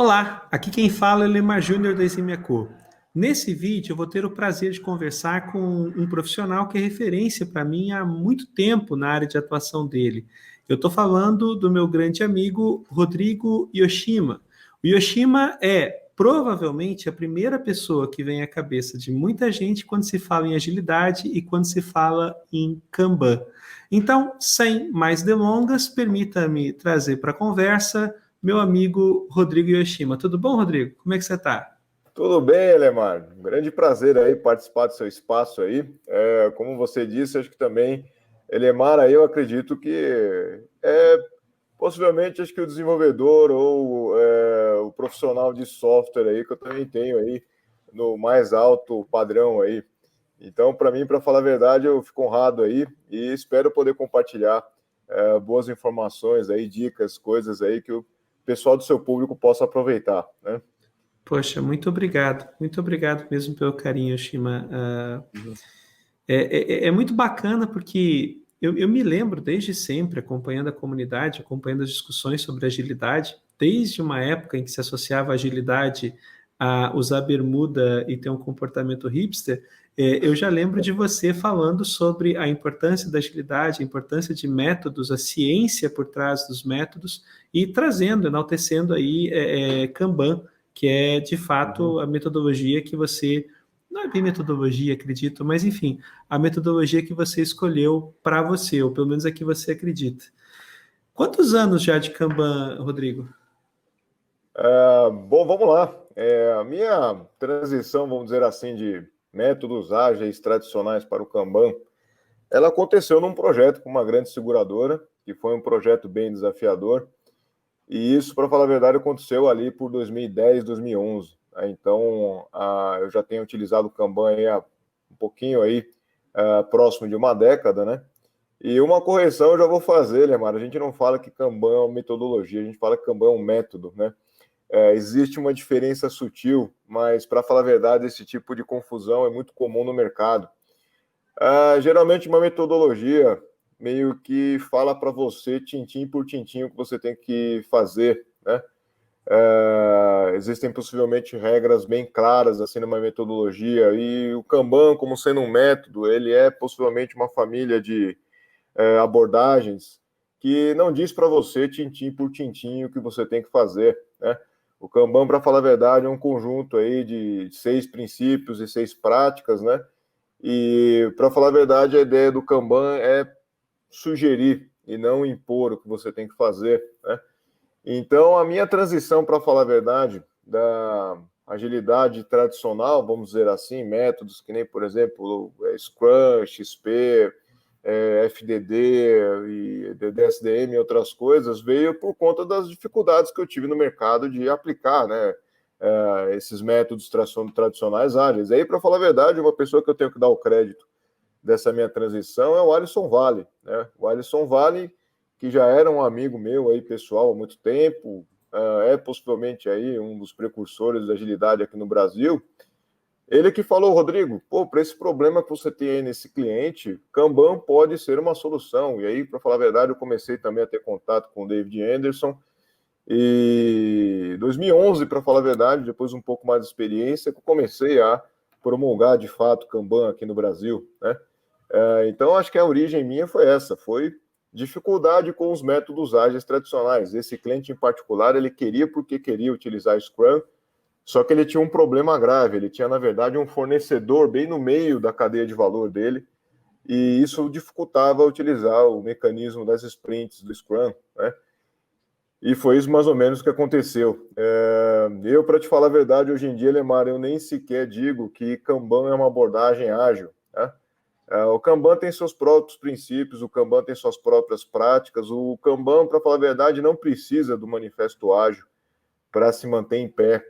Olá, aqui quem fala é Lemar Júnior da Eximiaco. Nesse vídeo eu vou ter o prazer de conversar com um profissional que é referência para mim há muito tempo na área de atuação dele. Eu estou falando do meu grande amigo Rodrigo Yoshima. O Yoshima é provavelmente a primeira pessoa que vem à cabeça de muita gente quando se fala em agilidade e quando se fala em Kanban. Então, sem mais delongas, permita-me trazer para a conversa meu amigo Rodrigo Yoshima. Tudo bom, Rodrigo? Como é que você está? Tudo bem, Elemar? Um grande prazer aí participar do seu espaço aí. Como você disse, acho que também, Elemar, aí eu acredito que possivelmente acho que o desenvolvedor ou o profissional de software aí que eu também tenho aí no mais alto padrão aí. Então, para mim, para falar a verdade, eu fico honrado aí e espero poder compartilhar boas informações aí, dicas, coisas aí que o pessoal do seu público possa aproveitar, né? Poxa, muito obrigado mesmo pelo carinho, Yoshima. Uhum. É muito bacana porque eu me lembro desde sempre, acompanhando a comunidade, acompanhando as discussões sobre agilidade, desde uma época em que se associava a agilidade a usar bermuda e ter um comportamento hipster. Eu já lembro de você falando sobre a importância da agilidade, a importância de métodos, a ciência por trás dos métodos e trazendo, enaltecendo aí Kanban, que é de Uhum. fato a metodologia que você, não é bem metodologia, acredito, mas enfim, a metodologia que você escolheu para você, ou pelo menos a que você acredita. Quantos anos já de Kanban, Rodrigo? Bom, vamos lá. A minha transição, vamos dizer assim, de métodos ágeis tradicionais para o Kanban, ela aconteceu num projeto com uma grande seguradora, que foi um projeto bem desafiador, e isso, para falar a verdade, aconteceu ali por 2010, 2011. Então, eu já tenho utilizado o Kanban aí há um pouquinho aí, próximo de uma década, né? E uma correção eu já vou fazer, Lemar. A gente não fala que Kanban é uma metodologia, a gente fala que Kanban é um método, né? Existe uma diferença sutil, mas para falar a verdade, esse tipo de confusão é muito comum no mercado. Geralmente, uma metodologia meio que fala para você, tintim por tintim, o que você tem que fazer, né? Existem possivelmente regras bem claras assim numa metodologia, e o Kanban, como sendo um método, ele é possivelmente uma família de abordagens que não diz para você, tintim por tintim, o que você tem que fazer, né? O Kanban, para falar a verdade, é um conjunto aí de 6 princípios e 6 práticas, né? E, para falar a verdade, a ideia do Kanban é sugerir e não impor o que você tem que fazer, né? Então, a minha transição, para falar a verdade, da agilidade tradicional, vamos dizer assim, métodos que nem, por exemplo, Scrum, XP, FDD e DDSDM e outras coisas, veio por conta das dificuldades que eu tive no mercado de aplicar, né, esses métodos tradicionais ágeis. Aí, para falar a verdade, uma pessoa que eu tenho que dar o crédito dessa minha transição é o Alisson Vale, né? O Alisson Vale, que já era um amigo meu aí, pessoal, há muito tempo, é possivelmente aí um dos precursores da agilidade aqui no Brasil. Ele que falou, Rodrigo, pô, para esse problema que você tem aí nesse cliente, Kanban pode ser uma solução. E aí, para falar a verdade, eu comecei também a ter contato com o David Anderson. E 2011, para falar a verdade, depois de um pouco mais de experiência, que eu comecei a promulgar de fato Kanban aqui no Brasil, né? Então, acho que a origem minha foi essa, foi dificuldade com os métodos ágeis tradicionais. Esse cliente em particular, ele queria porque queria utilizar Scrum, só que ele tinha um problema grave, ele tinha, na verdade, um fornecedor bem no meio da cadeia de valor dele, e isso dificultava utilizar o mecanismo das sprints do Scrum, né? E foi isso mais ou menos que aconteceu. Eu, para te falar a verdade, hoje em dia, Lemar, eu nem sequer digo que Kanban é uma abordagem ágil, né? O Kanban tem seus próprios princípios, o Kanban tem suas próprias práticas. O Kanban, para falar a verdade, não precisa do manifesto ágil para se manter em pé.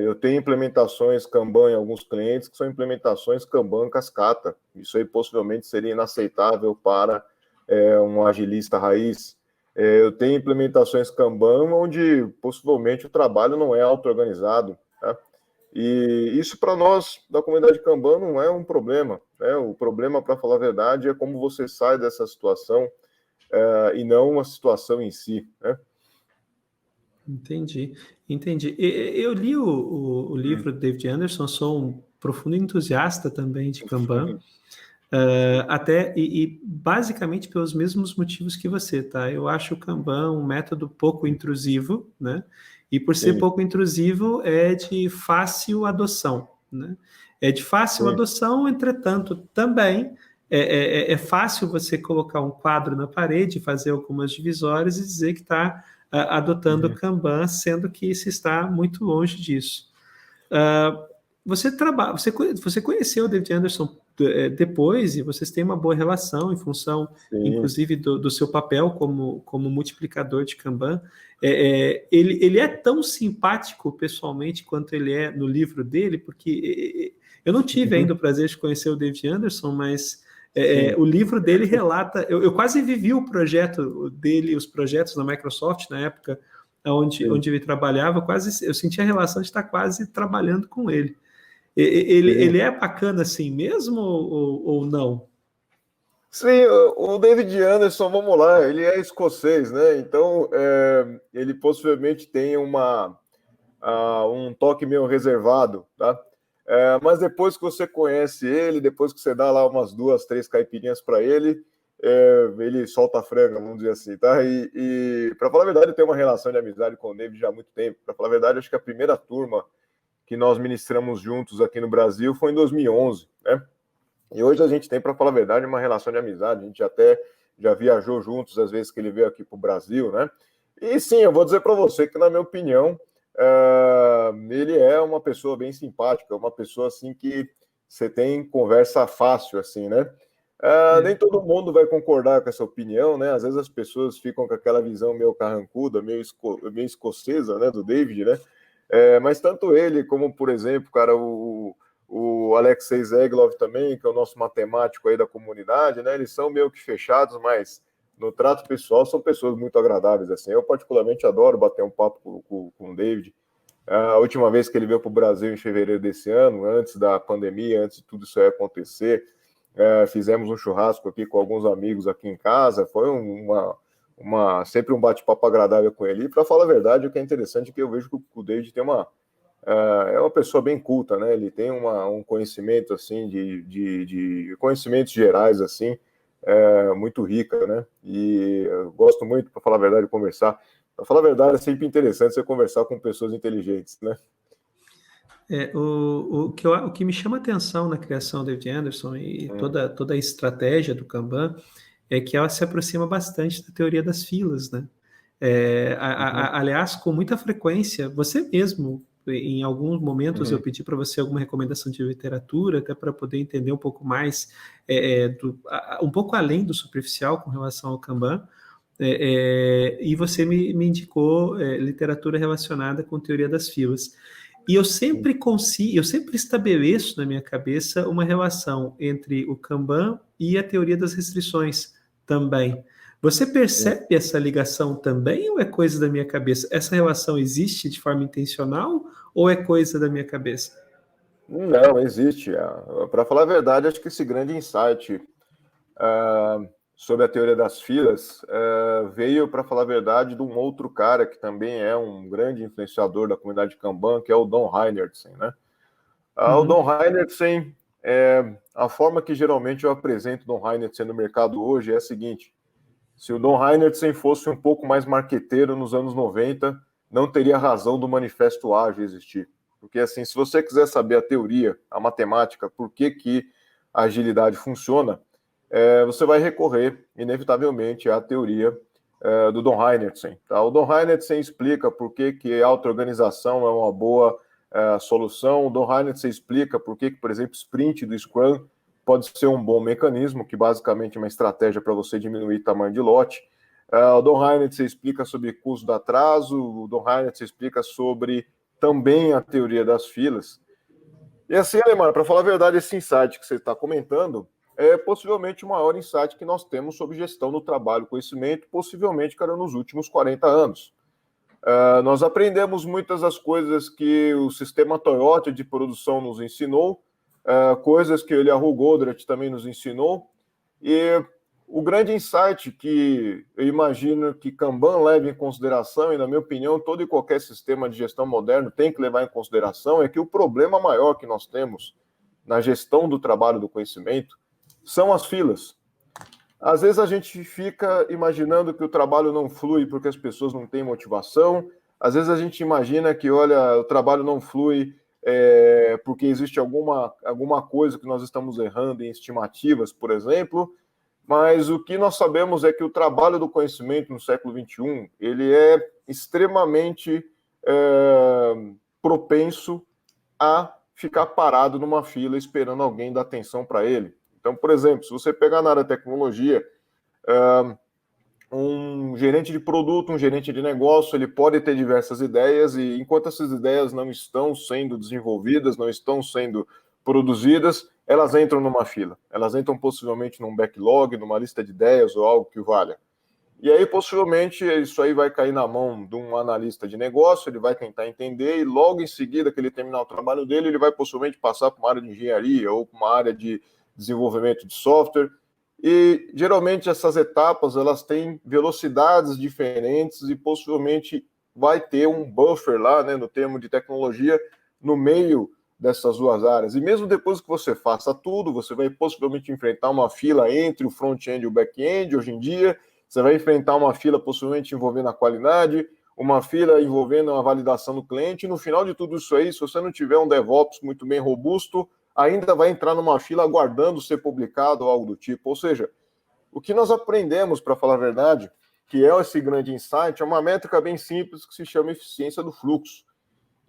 Eu tenho implementações Kanban em alguns clientes que são implementações Kanban cascata. Isso aí possivelmente seria inaceitável para um agilista raiz. Eu tenho implementações Kanban onde possivelmente o trabalho não é auto-organizado, tá? E isso para nós da comunidade Kanban não é um problema, né? O problema, para falar a verdade, é como você sai dessa situação e não uma situação em si, né? Entendi, entendi. Eu li o livro do David Anderson, sou um profundo entusiasta também de Kanban, até e basicamente pelos mesmos motivos que você, tá? Eu acho o Kanban um método pouco intrusivo, né? E por ser Sim, pouco intrusivo, é de fácil adoção, né? É de fácil sim. adoção, entretanto, também é fácil você colocar um quadro na parede, fazer algumas divisórias e dizer que está adotando o Uhum. Kanban, sendo que se está muito longe disso. Uh, você conheceu o David Anderson depois e vocês têm uma boa relação em função, Sim. inclusive, do seu papel como multiplicador de Kanban. Ele é tão simpático pessoalmente quanto ele é no livro dele, porque eu não tive ainda Uhum. o prazer de conhecer o David Anderson, mas Sim, o livro dele relata. Eu quase vivi o projeto dele, os projetos da Microsoft na época sim, onde ele trabalhava, eu senti a relação de estar quase trabalhando com ele. sim. Ele é bacana assim mesmo ou não? Sim, o David Anderson, vamos lá, ele é escocês, né? Então, ele possivelmente tem um toque meio reservado, tá? Mas depois que você conhece ele, depois que você dá lá umas duas, três caipirinhas para ele, ele solta a franga, vamos dizer assim, tá? E para falar a verdade, eu tenho uma relação de amizade com o David já há muito tempo. Para falar a verdade, acho que a primeira turma que nós ministramos juntos aqui no Brasil foi em 2011, né? E hoje a gente tem, para falar a verdade, uma relação de amizade. A gente até já viajou juntos às vezes que ele veio aqui para o Brasil, né? E sim, eu vou dizer para você que, na minha opinião, ele é uma pessoa bem simpática, uma pessoa assim que você tem conversa fácil, assim, né? Nem É. todo mundo vai concordar com essa opinião, né? Às vezes as pessoas ficam com aquela visão meio carrancuda, meio escocesa, né, do David, né? Mas tanto ele como, por exemplo, cara, o Alexei Zeglov também, que é o nosso matemático aí da comunidade, né? Eles são meio que fechados, mas no trato pessoal são pessoas muito agradáveis, assim. Eu particularmente adoro bater um papo com o David. A última vez que ele veio para o Brasil em fevereiro desse ano, antes da pandemia, antes de tudo isso aí acontecer, fizemos um churrasco aqui com alguns amigos aqui em casa. Foi sempre um bate-papo agradável com ele. E para falar a verdade, o que é interessante é que eu vejo que o David tem é uma pessoa bem culta, né? Ele tem um conhecimento assim de conhecimentos gerais assim, muito rica, né? E eu gosto muito, para falar a verdade, de conversar. Para falar a verdade, é sempre interessante você conversar com pessoas inteligentes, né? O que me chama atenção na criação do David Anderson e Hum, toda a estratégia do Kanban é que ela se aproxima bastante da teoria das filas, né? uhum, Aliás, com muita frequência, você mesmo, em alguns momentos, eu uhum, pedi para você alguma recomendação de literatura, até para poder entender um pouco mais, um pouco além do superficial com relação ao Kanban, e você me indicou literatura relacionada com teoria das filas. E eu sempre estabeleço na minha cabeça uma relação entre o Kanban e a teoria das restrições também. Você sim. percebe essa ligação também ou é coisa da minha cabeça? Essa relação existe de forma intencional ou é coisa da minha cabeça? Não, existe. Para falar a verdade, acho que esse grande insight ah, sobre a teoria das filas veio, para falar a verdade, de um outro cara que também é um grande influenciador da comunidade Kanban, que é o Don Heinertsen, né? O Don Uhum. Heinertsen, a forma que geralmente eu apresento o Don Heinertsen no mercado hoje é a seguinte: se o Don Heinertsen fosse um pouco mais marqueteiro nos anos 90, não teria razão do Manifesto Ágil existir. Porque, assim, se você quiser saber a teoria, a matemática, por que a agilidade funciona, você vai recorrer, inevitavelmente, à teoria do Don Heinertsen. Tá? O Don Heinertsen explica por que a auto-organização é uma boa solução. O Don Heinertsen explica por que, por exemplo, sprint do Scrum pode ser um bom mecanismo, que basicamente é uma estratégia para você diminuir o tamanho de lote. O Don Heinertsen explica sobre custo do atraso, o Don Heinertsen explica sobre também a teoria das filas. E assim, Alemar, para falar a verdade, esse insight que você está comentando é possivelmente o maior insight que nós temos sobre gestão do trabalho, conhecimento, possivelmente, cara, nos últimos 40 anos. Nós aprendemos muitas das coisas que o sistema Toyota de produção nos ensinou, coisas que o Eliyahu Goldratt também nos ensinou, e O grande insight que eu imagino que Kanban leva em consideração, e na minha opinião todo e qualquer sistema de gestão moderno tem que levar em consideração, é que o problema maior que nós temos na gestão do trabalho do conhecimento são as filas. Às vezes a gente fica imaginando que o trabalho não flui porque as pessoas não têm motivação, às vezes a gente imagina que, olha, o trabalho não flui porque existe alguma coisa que nós estamos errando em estimativas, por exemplo. Mas o que nós sabemos é que o trabalho do conhecimento no século XXI, ele é extremamente propenso a ficar parado numa fila esperando alguém dar atenção para ele. Então, por exemplo, se você pegar na área de tecnologia, um gerente de produto, um gerente de negócio, ele pode ter diversas ideias e enquanto essas ideias não estão sendo desenvolvidas, não estão sendo produzidas, elas entram numa fila. Elas entram possivelmente num backlog, numa lista de ideias ou algo que valha. E aí, possivelmente, isso aí vai cair na mão de um analista de negócio, ele vai tentar entender e logo em seguida que ele terminar o trabalho dele, ele vai possivelmente passar para uma área de engenharia ou para uma área de desenvolvimento de software. E geralmente essas etapas elas têm velocidades diferentes e possivelmente vai ter um buffer lá, né, no termo de tecnologia, no meio dessas duas áreas. E mesmo depois que você faça tudo, você vai possivelmente enfrentar uma fila entre o front-end e o back-end hoje em dia, você vai enfrentar uma fila possivelmente envolvendo a qualidade, uma fila envolvendo a validação do cliente, e no final de tudo isso aí, se você não tiver um DevOps muito bem robusto, ainda vai entrar numa fila aguardando ser publicado ou algo do tipo. Ou seja, o que nós aprendemos, para falar a verdade, que é esse grande insight, é uma métrica bem simples que se chama eficiência do fluxo.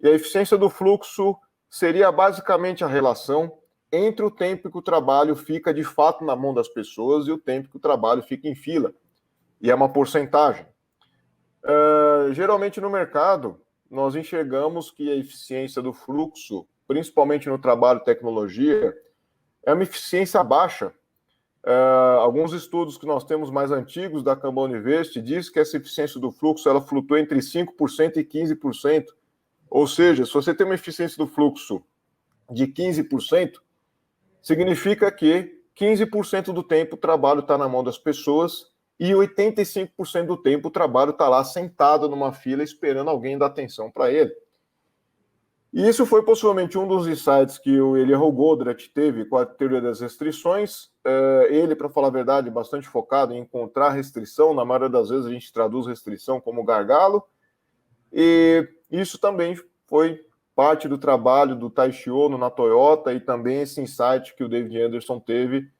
E a eficiência do fluxo seria basicamente a relação entre o tempo que o trabalho fica de fato na mão das pessoas e o tempo que o trabalho fica em fila. E é uma porcentagem. Geralmente no mercado, nós enxergamos que a eficiência do fluxo, principalmente no trabalho de tecnologia, é uma eficiência baixa. Alguns estudos que nós temos mais antigos da Kanban University diz que essa eficiência do fluxo ela flutua entre 5% e 15%. Ou seja, se você tem uma eficiência do fluxo de 15%, significa que 15% do tempo o trabalho está na mão das pessoas e 85% do tempo o trabalho está lá sentado numa fila esperando alguém dar atenção para ele. E isso foi possivelmente um dos insights que o Eliyahu Goldratt teve com a teoria das restrições. Ele, para falar a verdade, bastante focado em encontrar restrição. Na maioria das vezes a gente traduz restrição como gargalo. E isso também foi parte do trabalho do Taishi Ono na Toyota e também esse insight que o David Anderson teve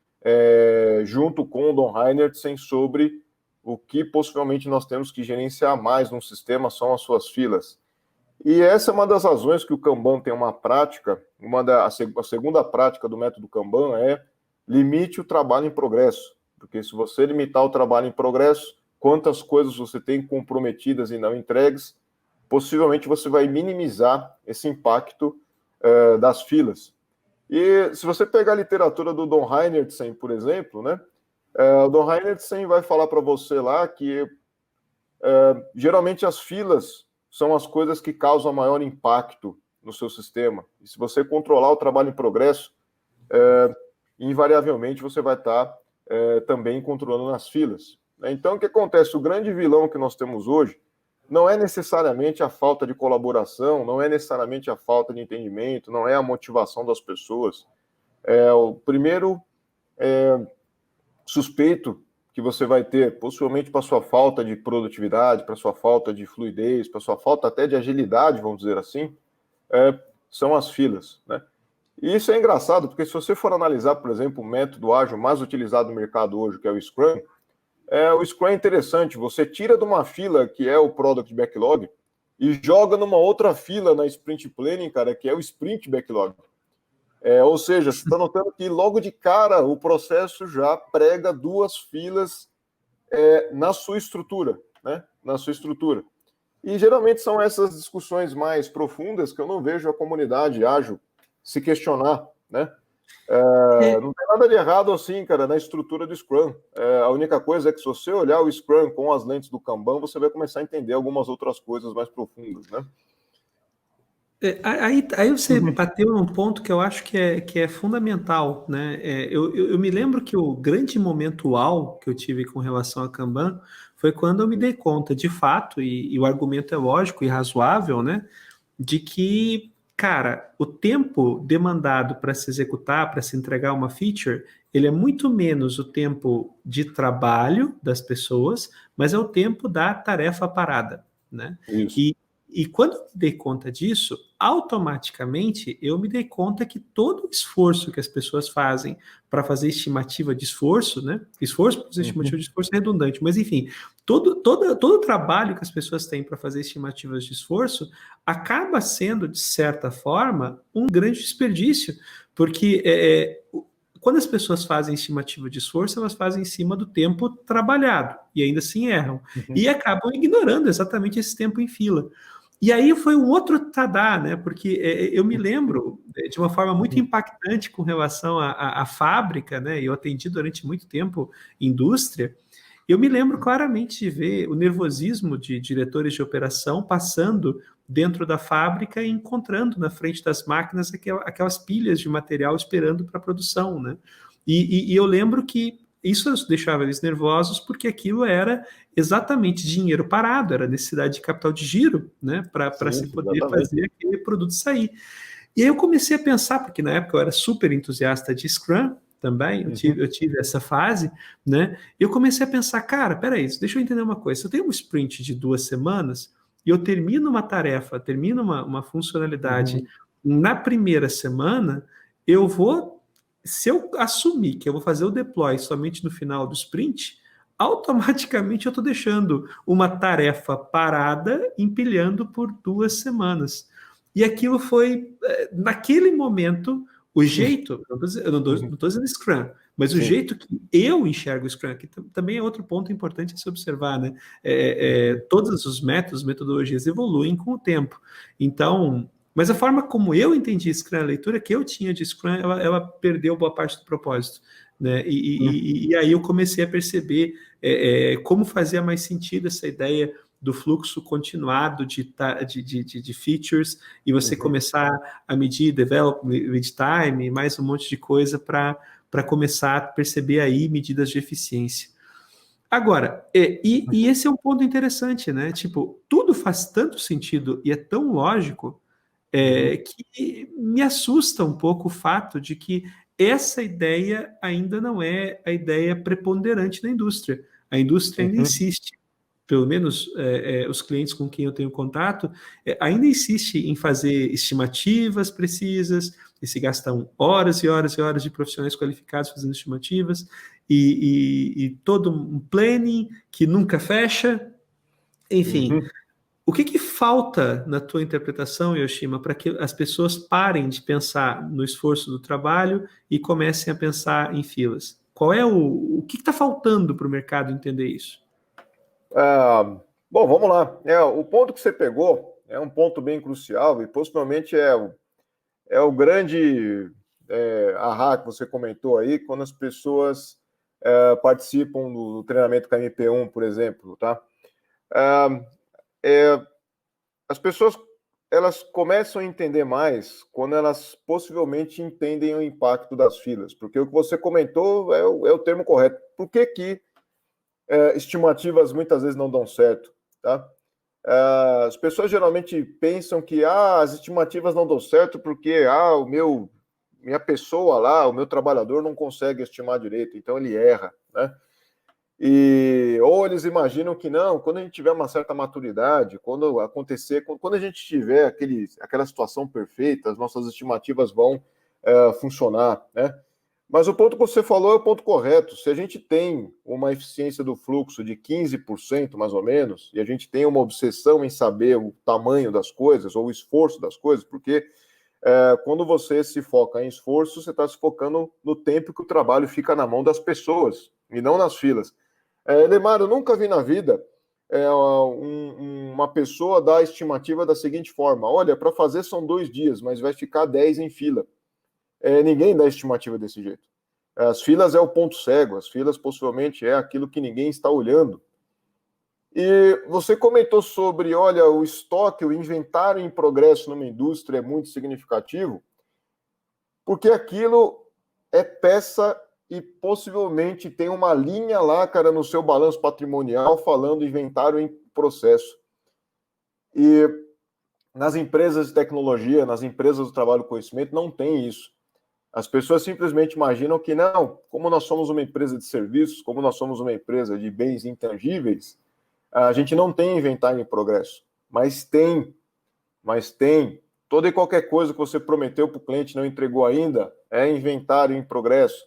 junto com o Don Heinertsen sobre o que possivelmente nós temos que gerenciar mais num sistema são as suas filas. E essa é uma das razões que o Kanban tem uma prática, a segunda prática do método Kanban é limite o trabalho em progresso. Porque se você limitar o trabalho em progresso, quantas coisas você tem comprometidas e não entregues, possivelmente você vai minimizar esse impacto das filas. E se você pegar a literatura do Don Heinertsen, por exemplo, né, o Don Heinertsen vai falar para você lá que geralmente as filas são as coisas que causam maior impacto no seu sistema. E se você controlar o trabalho em progresso, invariavelmente você vai estar também controlando nas filas. Então, o que acontece? O grande vilão que nós temos hoje não é necessariamente a falta de colaboração, não é necessariamente a falta de entendimento, não é a motivação das pessoas. O primeiro suspeito que você vai ter, possivelmente para sua falta de produtividade, para sua falta de fluidez, para sua falta até de agilidade, vamos dizer assim, são as filas, né? E isso é engraçado, porque se você for analisar, por exemplo, o método ágil mais utilizado no mercado hoje, que é o Scrum, o Scrum é interessante, você tira de uma fila, que é o Product Backlog, e joga numa outra fila na Sprint Planning, cara, que é o Sprint Backlog. Ou seja, você está notando que logo de cara o processo já prega duas filas na sua estrutura, né? Na sua estrutura. E geralmente são essas discussões mais profundas que eu não vejo a comunidade ágil se questionar, né? Não tem nada de errado assim, cara, na estrutura do Scrum. A única coisa é que se você olhar o Scrum com as lentes do Kanban, você vai começar a entender algumas outras coisas mais profundas, né? Aí você bateu num ponto que eu acho que é fundamental, né? Eu me lembro que o grande momento uau que eu tive com relação a Kanban foi quando eu me dei conta, de fato, e o argumento é lógico e razoável, né? De que, cara, o tempo demandado para se executar, para se entregar uma feature, ele é muito menos o tempo de trabalho das pessoas, mas é o tempo da tarefa parada, né? Isso. E quando eu me dei conta disso, automaticamente eu me dei conta que todo o esforço que as pessoas fazem para fazer estimativa de esforço, né? Esforço para fazer estimativa de esforço é redundante, mas enfim, todo o trabalho que as pessoas têm para fazer estimativas de esforço acaba sendo, de certa forma, um grande desperdício, porque quando as pessoas fazem estimativa de esforço, elas fazem em cima do tempo trabalhado e ainda assim erram. Uhum. E acabam ignorando exatamente esse tempo em fila. E aí foi um outro tadá, né? Porque eu me lembro de uma forma muito impactante com relação à fábrica, né? Eu atendi durante muito tempo indústria. Eu me lembro claramente de ver o nervosismo de diretores de operação passando dentro da fábrica e encontrando na frente das máquinas aquelas pilhas de material esperando para a produção, né? E eu lembro que isso deixava eles nervosos porque aquilo era exatamente dinheiro parado, era necessidade de capital de giro, né, para Sim, se poder exatamente. fazer aquele produto sair. E aí eu comecei a pensar, porque na época eu era super entusiasta de Scrum também, eu tive essa fase, né? E eu comecei a pensar, cara, peraí, deixa eu entender uma coisa. Se eu tenho um sprint de 2 semanas e eu termino uma tarefa, termino uma funcionalidade Uhum. na primeira semana, eu vou, se eu assumir que eu vou fazer o deploy somente no final do sprint, automaticamente eu estou deixando uma tarefa parada, empilhando por 2 semanas. E aquilo foi, naquele momento, o jeito, eu não Uhum. estou dizendo Scrum, mas o Sim. jeito que eu enxergo o Scrum, que também é outro ponto importante a se observar, né? Uhum. Todos os métodos, metodologias evoluem com o tempo. Então, mas a forma como eu entendi Scrum, a leitura que eu tinha de Scrum, ela perdeu boa parte do propósito. Né? E aí eu comecei a perceber como fazia mais sentido essa ideia do fluxo continuado de features e você Uhum. começar a medir development time, mais um monte de coisa para começar a perceber aí medidas de eficiência. Agora, e esse é um ponto interessante, né? Tipo, tudo faz tanto sentido e é tão lógico Uhum. que me assusta um pouco o fato de que essa ideia ainda não é a ideia preponderante da indústria. A indústria ainda Uhum. insiste, pelo menos os clientes com quem eu tenho contato, ainda insiste em fazer estimativas precisas, e se gastam horas e horas e horas de profissionais qualificados fazendo estimativas, e todo um planning que nunca fecha, enfim. Uhum. O que falta na tua interpretação, Yoshima, para que as pessoas parem de pensar no esforço do trabalho e comecem a pensar em filas? Qual é o que está faltando para o mercado entender isso? Ah, bom, vamos lá. O ponto que você pegou é um ponto bem crucial e possivelmente é o grande ahá que você comentou aí, quando as pessoas participam do treinamento com a MP1, por exemplo, tá? Ah, é, as pessoas elas começam a entender mais quando elas possivelmente entendem o impacto das filas, porque o que você comentou é o termo correto. Por que que estimativas muitas vezes não dão certo, tá? As pessoas geralmente pensam que as estimativas não dão certo porque minha pessoa lá, o meu trabalhador não consegue estimar direito, então ele erra, né? Ou eles imaginam que não, quando a gente tiver uma certa maturidade, quando acontecer, quando a gente tiver aquela situação perfeita, as nossas estimativas vão funcionar, né? Mas o ponto que você falou é o ponto correto. Se a gente tem uma eficiência do fluxo de 15%, mais ou menos, e a gente tem uma obsessão em saber o tamanho das coisas, ou o esforço das coisas, porque quando você se foca em esforço, você está se focando no tempo que o trabalho fica na mão das pessoas, e não nas filas. Lemar, eu nunca vi na vida uma pessoa dar a estimativa da seguinte forma: olha, para fazer são 2 dias, mas vai ficar 10 em fila. Ninguém dá estimativa desse jeito. As filas é o ponto cego, as filas possivelmente é aquilo que ninguém está olhando. E você comentou sobre, olha, o estoque, o inventário em progresso numa indústria é muito significativo, porque aquilo é peça e possivelmente tem uma linha lá, cara, no seu balanço patrimonial falando inventário em processo. E nas empresas de tecnologia, nas empresas do trabalho do conhecimento, não tem isso. As pessoas simplesmente imaginam que não, como nós somos uma empresa de serviços, como nós somos uma empresa de bens intangíveis, a gente não tem inventário em progresso. Mas tem. Toda e qualquer coisa que você prometeu para o cliente e não entregou ainda é inventário em progresso.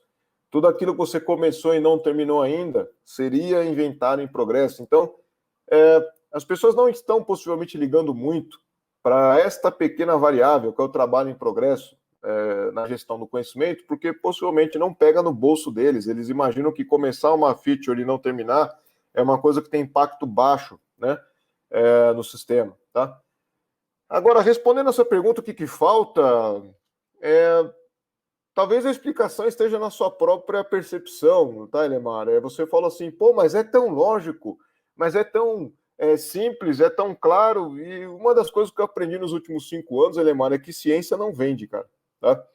Tudo aquilo que você começou e não terminou ainda seria inventário em progresso. Então, as pessoas não estão possivelmente ligando muito para esta pequena variável, que é o trabalho em progresso, na gestão do conhecimento, porque possivelmente não pega no bolso deles. Eles imaginam que começar uma feature e não terminar é uma coisa que tem impacto baixo, né, no sistema, tá? Agora, respondendo essa pergunta, o que falta? Talvez a explicação esteja na sua própria percepção, tá, Elemar? Você fala assim, pô, mas é tão lógico, mas é tão simples, é tão claro. E uma das coisas que eu aprendi nos últimos 5 anos, Elemar, é que ciência não vende, cara, tá?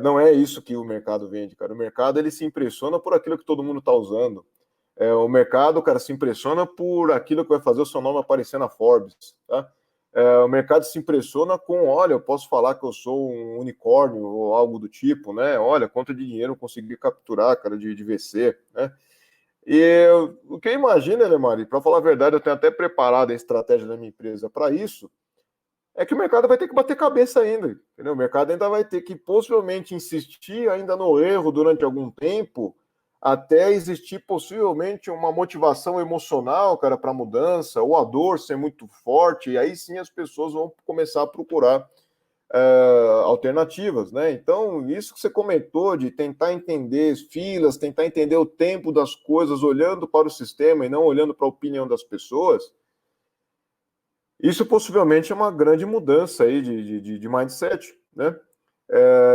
Não é isso que o mercado vende, cara. O mercado, ele se impressiona por aquilo que todo mundo está usando. O mercado, cara, se impressiona por aquilo que vai fazer o seu nome aparecer na Forbes, tá? O mercado se impressiona com, olha, eu posso falar que eu sou um unicórnio ou algo do tipo, né? Olha, quanto de dinheiro eu consegui capturar, cara, de VC, né? E o que eu imagino, Elemari, para falar a verdade, eu tenho até preparado a estratégia da minha empresa para isso, é que o mercado vai ter que bater cabeça ainda, entendeu? O mercado ainda vai ter que possivelmente insistir ainda no erro durante algum tempo, até existir possivelmente uma motivação emocional, cara, para mudança, ou a dor ser muito forte, e aí sim as pessoas vão começar a procurar alternativas, né? Então, isso que você comentou de tentar entender filas, tentar entender o tempo das coisas, olhando para o sistema e não olhando para a opinião das pessoas, isso possivelmente é uma grande mudança aí de mindset, né?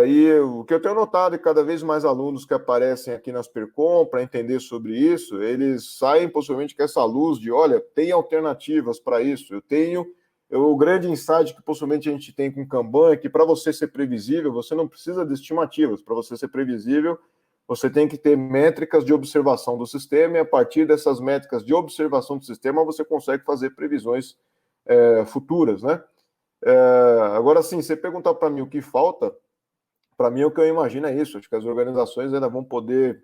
E o que eu tenho notado é que cada vez mais alunos que aparecem aqui nas Percom para entender sobre isso, eles saem possivelmente com essa luz de, olha, tem alternativas para isso. O grande insight que possivelmente a gente tem com o Kanban é que para você ser previsível, você não precisa de estimativas. Para você ser previsível, você tem que ter métricas de observação do sistema e a partir dessas métricas de observação do sistema, você consegue fazer previsões futuras, né? Agora, sim, você perguntar para mim o que falta, para mim o que eu imagino é isso. Acho que as organizações ainda vão poder,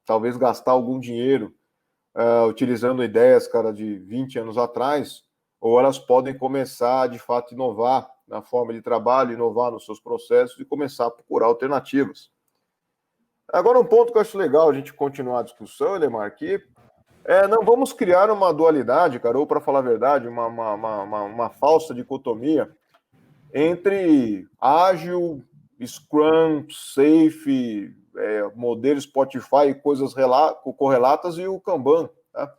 talvez, gastar algum dinheiro utilizando ideias, cara, de 20 anos atrás, ou elas podem começar, de fato, inovar na forma de trabalho, inovar nos seus processos e começar a procurar alternativas. Agora, um ponto que eu acho legal a gente continuar a discussão, Elemar, aqui, não vamos criar uma dualidade, cara, ou para falar a verdade, uma falsa dicotomia entre ágil, Scrum, Safe, modelo Spotify e coisas correlatas e o Kanban. Tá?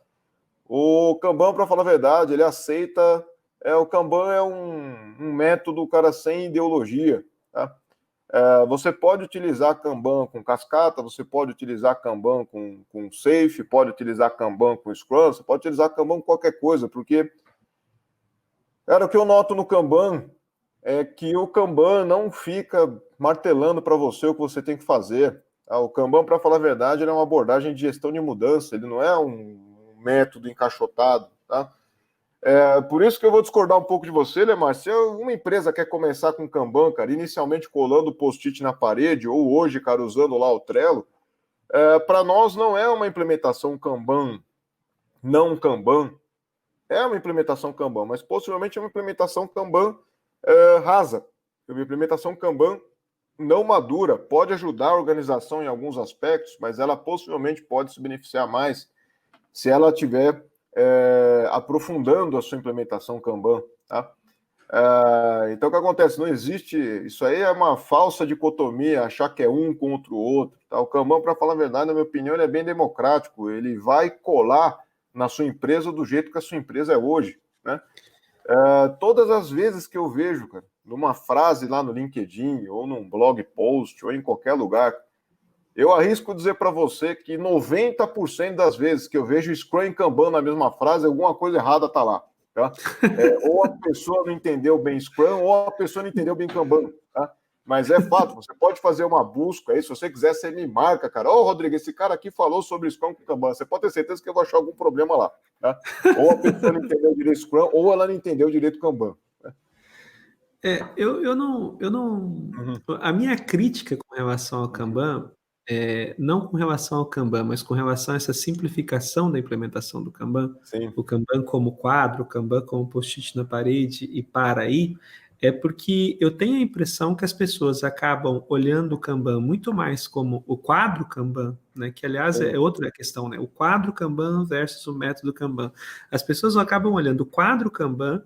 O Kanban, para falar a verdade, ele aceita. O Kanban é um método, cara, sem ideologia. Tá? Você pode utilizar Kanban com cascata, você pode utilizar Kanban com Safe, pode utilizar Kanban com Scrum, você pode utilizar Kanban com qualquer coisa, porque, cara, o que eu noto no Kanban é que o Kanban não fica martelando para você o que você tem que fazer. O Kanban, para falar a verdade, ele é uma abordagem de gestão de mudança, ele não é um método encaixotado, tá? Por isso que eu vou discordar um pouco de você, Lemar. Se uma empresa quer começar com Kanban, cara, inicialmente colando post-it na parede, ou hoje, cara, usando lá o Trello, para nós não é uma implementação Kanban, não Kanban. É uma implementação Kanban, mas possivelmente é uma implementação Kanban rasa. Uma implementação Kanban não madura, pode ajudar a organização em alguns aspectos, mas ela possivelmente pode se beneficiar mais se ela estiver aprofundando a sua implementação Kanban, tá? Então, o que acontece? Não existe... Isso aí é uma falsa dicotomia, achar que é um contra o outro. Tá? O Kanban, para falar a verdade, na minha opinião, ele é bem democrático. Ele vai colar na sua empresa do jeito que a sua empresa é hoje, né? Todas as vezes que eu vejo, cara, numa frase lá no LinkedIn, ou num blog post, ou em qualquer lugar, Eu arrisco dizer para você que 90% das vezes que eu vejo Scrum e Kanban na mesma frase, alguma coisa errada está lá. Tá? Ou a pessoa não entendeu bem Scrum, ou a pessoa não entendeu bem Kanban. Tá? Mas é fato, você pode fazer uma busca aí, se você quiser, você me marca, cara. Ô, Rodrigo, esse cara aqui falou sobre Scrum com Kanban. Você pode ter certeza que eu vou achar algum problema lá. Tá? Ou a pessoa não entendeu direito Scrum, ou ela não entendeu direito Kanban. Eu não. A minha crítica com relação ao Kanban, não com relação ao Kanban, mas com relação a essa simplificação da implementação do Kanban, Sim. o Kanban como quadro, o Kanban como post-it na parede e para aí, é porque eu tenho a impressão que as pessoas acabam olhando o Kanban muito mais como o quadro Kanban, né, que aliás é outra questão, né, o quadro Kanban versus o método Kanban. As pessoas acabam olhando o quadro Kanban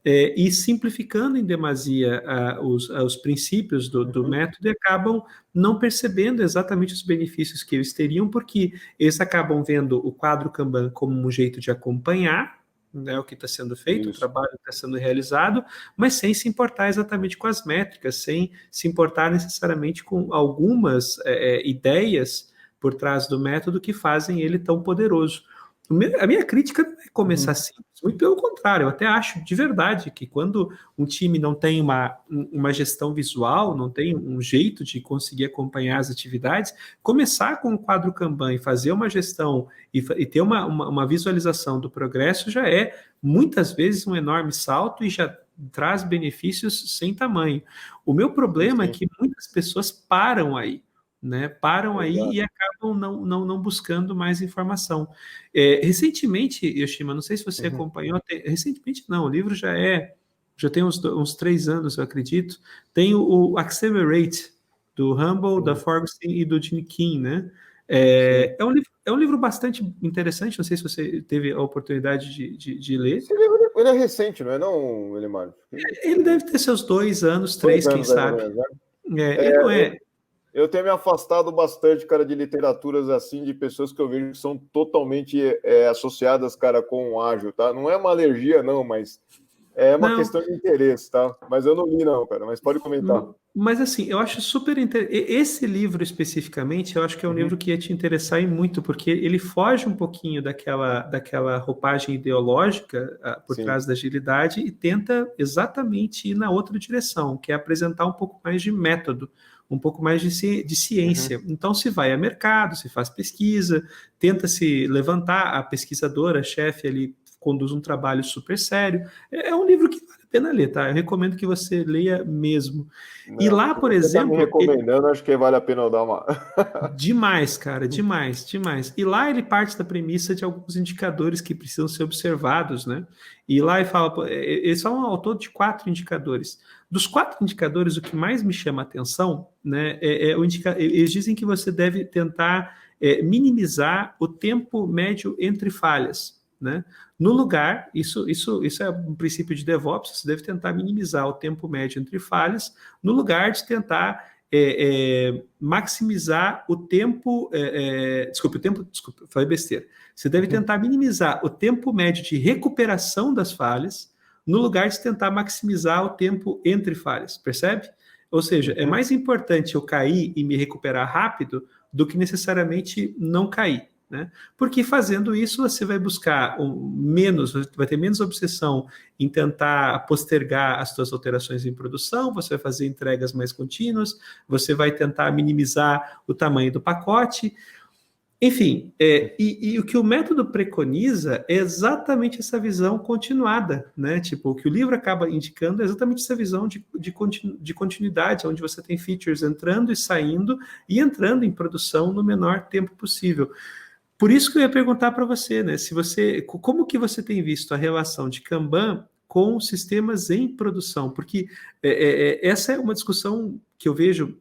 e simplificando em demasia os princípios do método e acabam não percebendo exatamente os benefícios que eles teriam, porque eles acabam vendo o quadro Kanban como um jeito de acompanhar, né, o que está sendo feito, o trabalho que está sendo realizado, mas sem se importar exatamente com as métricas, sem se importar necessariamente com algumas ideias por trás do método que fazem ele tão poderoso. A minha crítica não é começar simples, muito pelo contrário, eu até acho de verdade que quando um time não tem uma gestão visual, não tem um jeito de conseguir acompanhar as atividades, começar com o quadro Kanban e fazer uma gestão e ter uma visualização do progresso já é muitas vezes um enorme salto e já traz benefícios sem tamanho. O meu problema é que muitas pessoas param aí, né? Param aí e acabam não buscando mais informação. Recentemente, Yoshima, não sei se você acompanhou, recentemente não, o livro já tem uns 3 anos, eu acredito, tem o Accelerate, do Humble, da Ferguson e do Gene Keen, né? É um livro bastante interessante, não sei se você teve a oportunidade de ler. Esse livro ele é recente, não é não, Elimar? Ele deve ter seus 2 anos, 3, quem sabe. Ele não é... Eu tenho me afastado bastante, cara, de literaturas assim, de pessoas que eu vejo que são totalmente associadas, cara, com o ágil, tá? Não é uma alergia, não, mas é uma questão de interesse, tá? Mas eu não li, não, cara, mas pode comentar. Mas assim, eu acho super interessante. Esse livro especificamente, eu acho que é um livro que ia te interessar e muito, porque ele foge um pouquinho daquela roupagem ideológica por trás da agilidade e tenta exatamente ir na outra direção, que é apresentar um pouco mais de método, um pouco mais de ciência. Então, se vai a mercado, se faz pesquisa, tenta se levantar, a pesquisadora-chefe ali conduz um trabalho super sério. É um livro que vale a pena ler, tá? Eu recomendo que você leia mesmo. E lá, por exemplo... Você tá me recomendando, acho que vale a pena eu dar uma... Demais, cara, demais, demais. E lá ele parte da premissa de alguns indicadores que precisam ser observados, né? E lá ele fala, eles falam ao todo de 4 indicadores. Dos 4 indicadores, o que mais me chama a atenção, né, eles dizem que você deve tentar minimizar o tempo médio entre falhas, né? No lugar, isso é um princípio de DevOps, você deve tentar minimizar o tempo médio entre falhas, no lugar de tentar maximizar o tempo. Desculpa, falei besteira. Você deve tentar minimizar o tempo médio de recuperação das falhas, no lugar de tentar maximizar o tempo entre falhas, percebe? Ou seja, é mais importante eu cair e me recuperar rápido do que necessariamente não cair. Né? Porque fazendo isso você vai buscar vai ter menos obsessão em tentar postergar as suas alterações em produção, você vai fazer entregas mais contínuas, você vai tentar minimizar o tamanho do pacote. Enfim, e o que o método preconiza é exatamente essa visão continuada, né? Tipo, o que o livro acaba indicando é exatamente essa visão de continuidade, onde você tem features entrando e saindo e entrando em produção no menor tempo possível. Por isso que eu ia perguntar para você, né? Como que você tem visto a relação de Kanban com sistemas em produção? Porque essa é uma discussão que eu vejo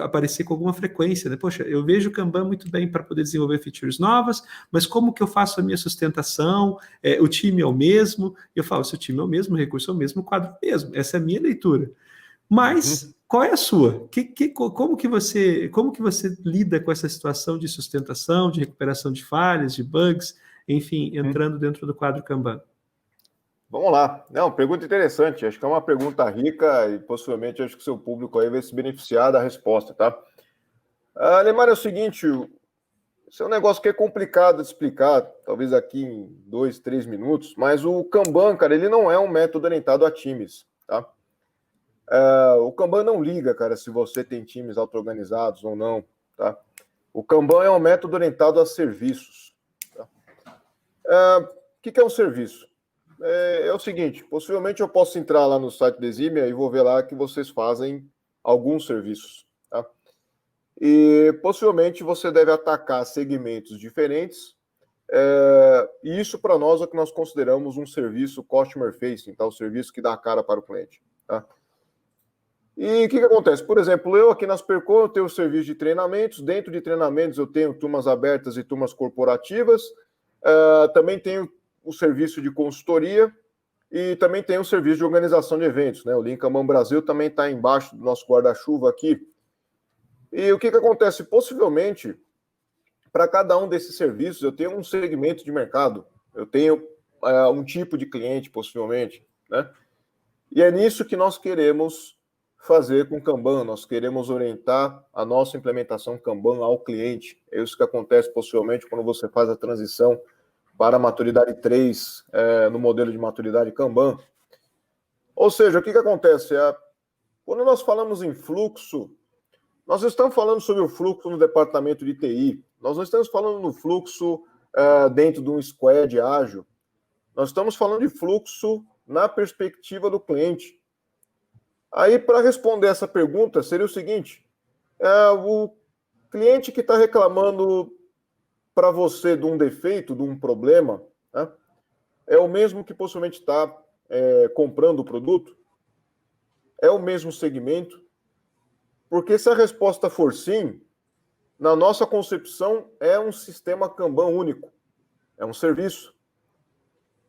aparecer com alguma frequência, né? Poxa, eu vejo o Kanban muito bem para poder desenvolver features novas, mas como que eu faço a minha sustentação? O time é o mesmo? Eu falo, se o time é o mesmo, o recurso é o mesmo, o quadro é o mesmo. Essa é a minha leitura. Mas qual é a sua? Como que você lida com essa situação de sustentação, de recuperação de falhas, de bugs, enfim, entrando dentro do quadro Kanban? Vamos lá. Não, pergunta interessante. Acho que é uma pergunta rica e possivelmente acho que o seu público aí vai se beneficiar da resposta, tá? Alemar, é o seguinte, isso é um negócio que é complicado de explicar, talvez aqui em 2, 3 minutos, mas o Kanban, cara, ele não é um método orientado a times, tá? O Kanban não liga, cara, se você tem times auto-organizados ou não, tá? O Kanban é um método orientado a serviços. Tá? O que é um serviço? É o seguinte, possivelmente eu posso entrar lá no site da Eximia e vou ver lá que vocês fazem alguns serviços. Tá? E possivelmente você deve atacar segmentos diferentes. E isso para nós é o que nós consideramos um serviço customer facing, tá? O serviço que dá a cara para o cliente. Tá? E o que acontece? Por exemplo, eu aqui nas Percom eu tenho o serviço de treinamentos. Dentro de treinamentos eu tenho turmas abertas e turmas corporativas. Também tenho o serviço de consultoria e também tenho o serviço de organização de eventos. Né? O Lean Kanban Brasil também está embaixo do nosso guarda-chuva aqui. E o que acontece? Possivelmente, para cada um desses serviços, eu tenho um segmento de mercado. Eu tenho um tipo de cliente, possivelmente. Né? E é nisso que nós queremos fazer com o Kanban. Nós queremos orientar a nossa implementação Kanban ao cliente. É isso que acontece possivelmente quando você faz a transição para a maturidade 3 no modelo de maturidade Kanban. Ou seja, o que acontece? Quando nós falamos em fluxo, nós não estamos falando sobre o fluxo no departamento de TI, nós não estamos falando no fluxo dentro de um squad ágil, nós estamos falando de fluxo na perspectiva do cliente. Aí, para responder essa pergunta, seria o seguinte, o cliente que está reclamando para você de um defeito, de um problema, né, é o mesmo que possivelmente está comprando o produto? É o mesmo segmento? Porque se a resposta for sim, na nossa concepção é um sistema Kanban único, é um serviço.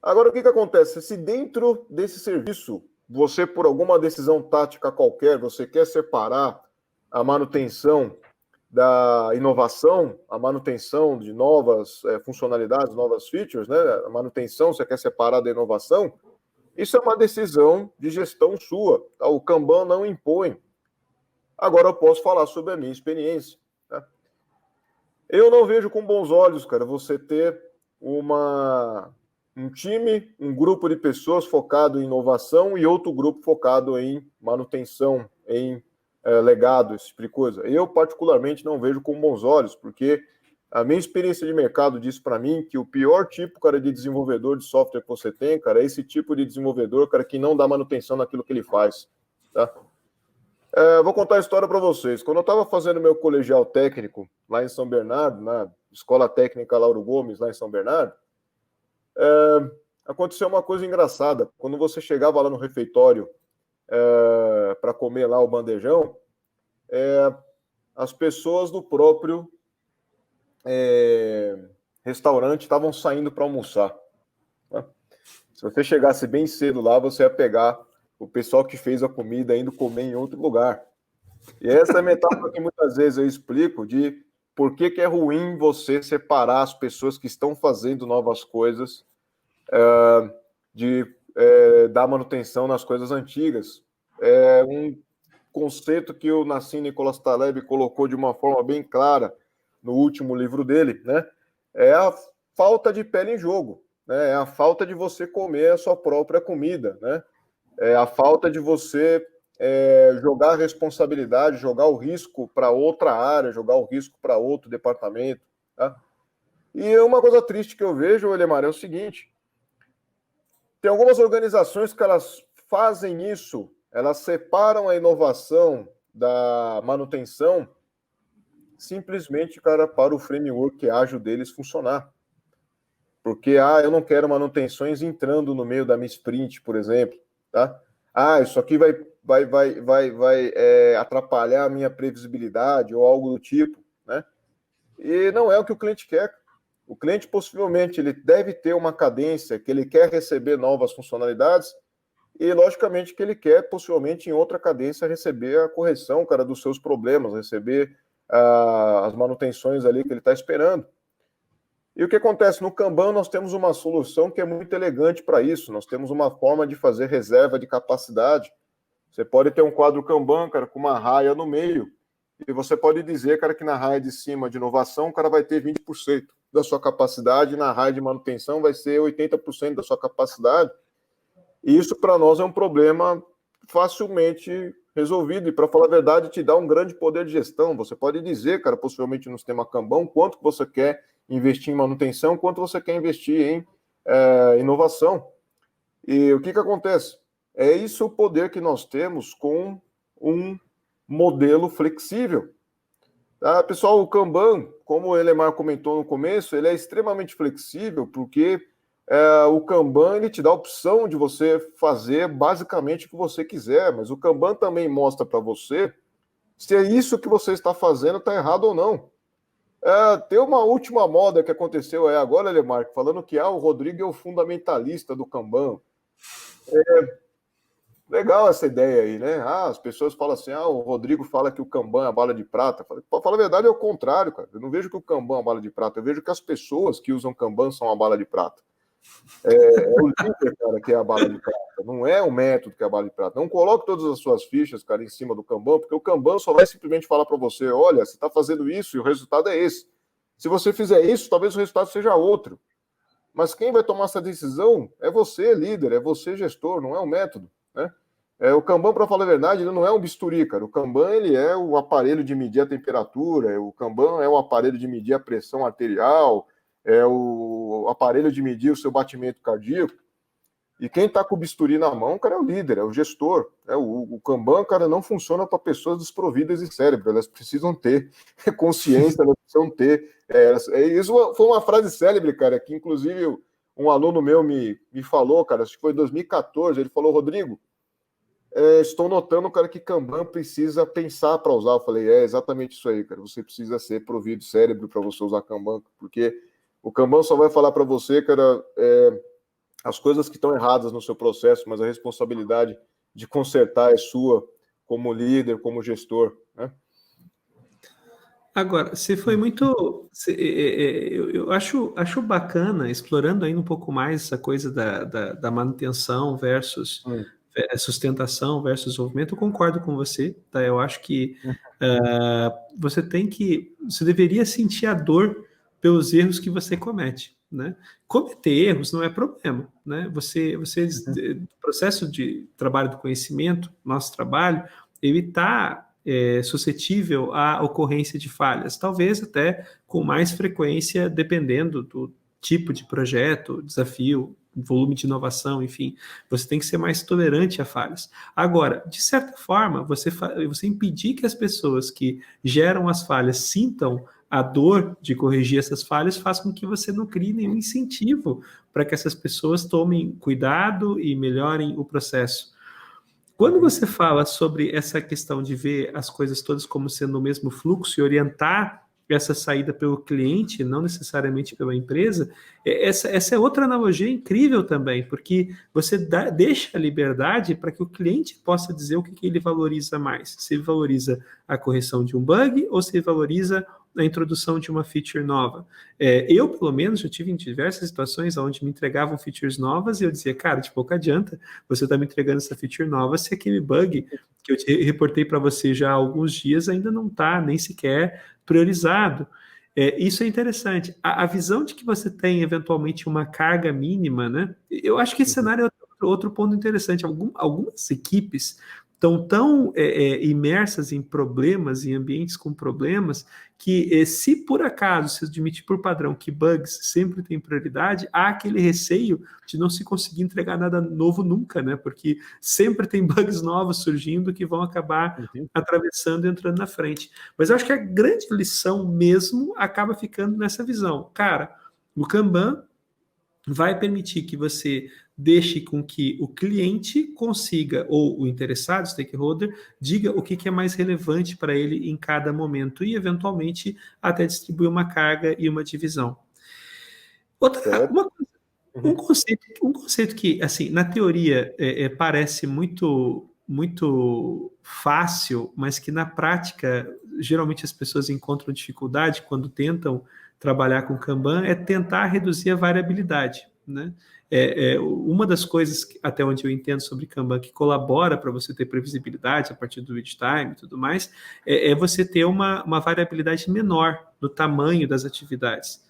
Agora, o que acontece? Se dentro desse serviço, você, por alguma decisão tática qualquer, você quer separar a manutenção da inovação, a manutenção de novas funcionalidades, novas features, né? A manutenção você quer separar da inovação, isso é uma decisão de gestão sua. Tá? O Kanban não impõe. Agora eu posso falar sobre a minha experiência. Tá? Eu não vejo com bons olhos, cara, você ter um time, um grupo de pessoas focado em inovação e outro grupo focado em manutenção, em legado, esse tipo de coisa. Eu, particularmente, não vejo com bons olhos, porque a minha experiência de mercado diz para mim que o pior tipo, cara, de desenvolvedor de software que você tem, cara, é esse tipo de desenvolvedor, cara, que não dá manutenção naquilo que ele faz, tá? Vou contar a história para vocês. Quando eu estava fazendo meu colegial técnico lá em São Bernardo, na Escola Técnica Lauro Gomes, lá em São Bernardo, aconteceu uma coisa engraçada. Quando você chegava lá no refeitório para comer lá o bandejão, as pessoas do próprio restaurante estavam saindo para almoçar. Né? Se você chegasse bem cedo lá, você ia pegar o pessoal que fez a comida indo comer em outro lugar. E essa é a metáfora que muitas vezes eu explico de por que é ruim você separar as pessoas que estão fazendo novas coisas de dar manutenção nas coisas antigas. É um conceito que o Nassim Nicholas Taleb colocou de uma forma bem clara no último livro dele, né? É a falta de pele em jogo, né? É a falta de você comer a sua própria comida, né? É a falta de você jogar a responsabilidade, jogar o risco para outra área, jogar o risco para outro departamento. Tá? E uma coisa triste que eu vejo, Elemar, é o seguinte, tem algumas organizações que elas fazem isso, elas separam a inovação da manutenção simplesmente, cara, para o framework ágil deles funcionar. Porque, eu não quero manutenções entrando no meio da minha sprint, por exemplo, tá? Isso aqui vai atrapalhar a minha previsibilidade ou algo do tipo, né? E não é o que o cliente quer. O cliente, possivelmente, ele deve ter uma cadência que ele quer receber novas funcionalidades e, logicamente, que ele quer, possivelmente, em outra cadência, receber a correção, cara, dos seus problemas, receber as manutenções ali que ele está esperando. E o que acontece? No Kanban nós temos uma solução que é muito elegante para isso. Nós temos uma forma de fazer reserva de capacidade. Você pode ter um quadro Kanban, cara, com uma raia no meio. e você pode dizer, cara, que na raia de cima de inovação, o cara vai ter 20% da sua capacidade, na raia de manutenção vai ser 80% da sua capacidade. E isso, para nós, é um problema facilmente resolvido. E, para falar a verdade, te dá um grande poder de gestão. Você pode dizer, cara, possivelmente no sistema Kanban, quanto que você quer investir em manutenção, quanto você quer investir em inovação. E o que acontece? É isso o poder que nós temos com um modelo flexível. Tá? Pessoal, o Kanban, como o Elemar comentou no começo, ele é extremamente flexível porque o Kanban ele te dá a opção de você fazer basicamente o que você quiser, mas o Kanban também mostra para você se é isso que você está fazendo está errado ou não. Tem uma última moda que aconteceu agora, Elemar, falando que o Rodrigo é o fundamentalista do Kanban. Legal essa ideia aí, né? As pessoas falam assim, o Rodrigo fala que o Kanban é a bala de prata. Para falar a verdade, é o contrário, cara. Eu não vejo que o Kanban é a bala de prata, eu vejo que as pessoas que usam Kanban são a bala de prata. É o líder, cara, que é a bala de prata, não é o método que é a bala de prata. Não coloque todas as suas fichas, cara, em cima do Kanban, porque o Kanban só vai simplesmente falar para você, olha, você está fazendo isso e o resultado é esse. Se você fizer isso, talvez o resultado seja outro. Mas quem vai tomar essa decisão é você, líder, é você, gestor, não é o método, né? O Kanban, para falar a verdade, ele não é um bisturi, cara. O Kanban, ele é o aparelho de medir a temperatura, o Kanban é o aparelho de medir a pressão arterial, é o aparelho de medir o seu batimento cardíaco. E quem está com o bisturi na mão, cara, é o líder, é o gestor. O Kanban, cara, não funciona para pessoas desprovidas de cérebro. Elas precisam ter consciência, elas precisam ter... isso foi uma frase célebre, cara, que inclusive um aluno meu me falou, cara, acho que foi em 2014, ele falou, Rodrigo, estou notando, cara, que Kanban precisa pensar para usar. Eu falei, exatamente isso aí, cara, você precisa ser provido de cérebro para você usar Kanban, porque o Kanban só vai falar para você, cara, as coisas que estão erradas no seu processo, mas a responsabilidade de consertar é sua, como líder, como gestor, né? Agora, você foi muito... eu acho bacana, explorando ainda um pouco mais essa coisa da manutenção versus sustentação versus desenvolvimento, eu concordo com você, tá? Eu acho que você deveria sentir a dor pelos erros que você comete, né? Cometer erros não é problema, né? O processo de trabalho do conhecimento, nosso trabalho, ele está suscetível à ocorrência de falhas, talvez até com mais frequência, dependendo do tipo de projeto, desafio, volume de inovação, enfim, você tem que ser mais tolerante a falhas. Agora, de certa forma, você impedir que as pessoas que geram as falhas sintam a dor de corrigir essas falhas faz com que você não crie nenhum incentivo para que essas pessoas tomem cuidado e melhorem o processo. Quando você fala sobre essa questão de ver as coisas todas como sendo o mesmo fluxo e orientar essa saída pelo cliente, não necessariamente pela empresa, essa é outra analogia incrível também, porque você deixa a liberdade para que o cliente possa dizer o que ele valoriza mais. Se ele valoriza a correção de um bug ou se ele valoriza a introdução de uma feature nova. Eu, pelo menos, já tive em diversas situações onde me entregavam features novas e eu dizia, cara, de pouco adianta você está me entregando essa feature nova se aquele bug que eu te reportei para você já há alguns dias ainda não está nem sequer priorizado. Isso é interessante. A visão de que você tem, eventualmente, uma carga mínima, né? Eu acho que esse cenário é outro ponto interessante. Algumas equipes estão tão imersas em problemas, em ambientes com problemas, que se por acaso se admitir por padrão que bugs sempre têm prioridade, há aquele receio de não se conseguir entregar nada novo nunca, né? Porque sempre tem bugs novos surgindo que vão acabar atravessando e entrando na frente. Mas eu acho que a grande lição mesmo acaba ficando nessa visão. Cara, o Kanban vai permitir que você deixe com que o cliente consiga, ou o interessado, o stakeholder, diga o que é mais relevante para ele em cada momento e, eventualmente, até distribuir uma carga e uma divisão. Um conceito que, assim, na teoria parece muito fácil, mas que na prática, geralmente as pessoas encontram dificuldade quando tentam trabalhar com Kanban, é tentar reduzir a variabilidade, né? Uma das coisas, até onde eu entendo sobre Kanban, que colabora para você ter previsibilidade a partir do read time e tudo mais, você ter uma variabilidade menor no tamanho das atividades.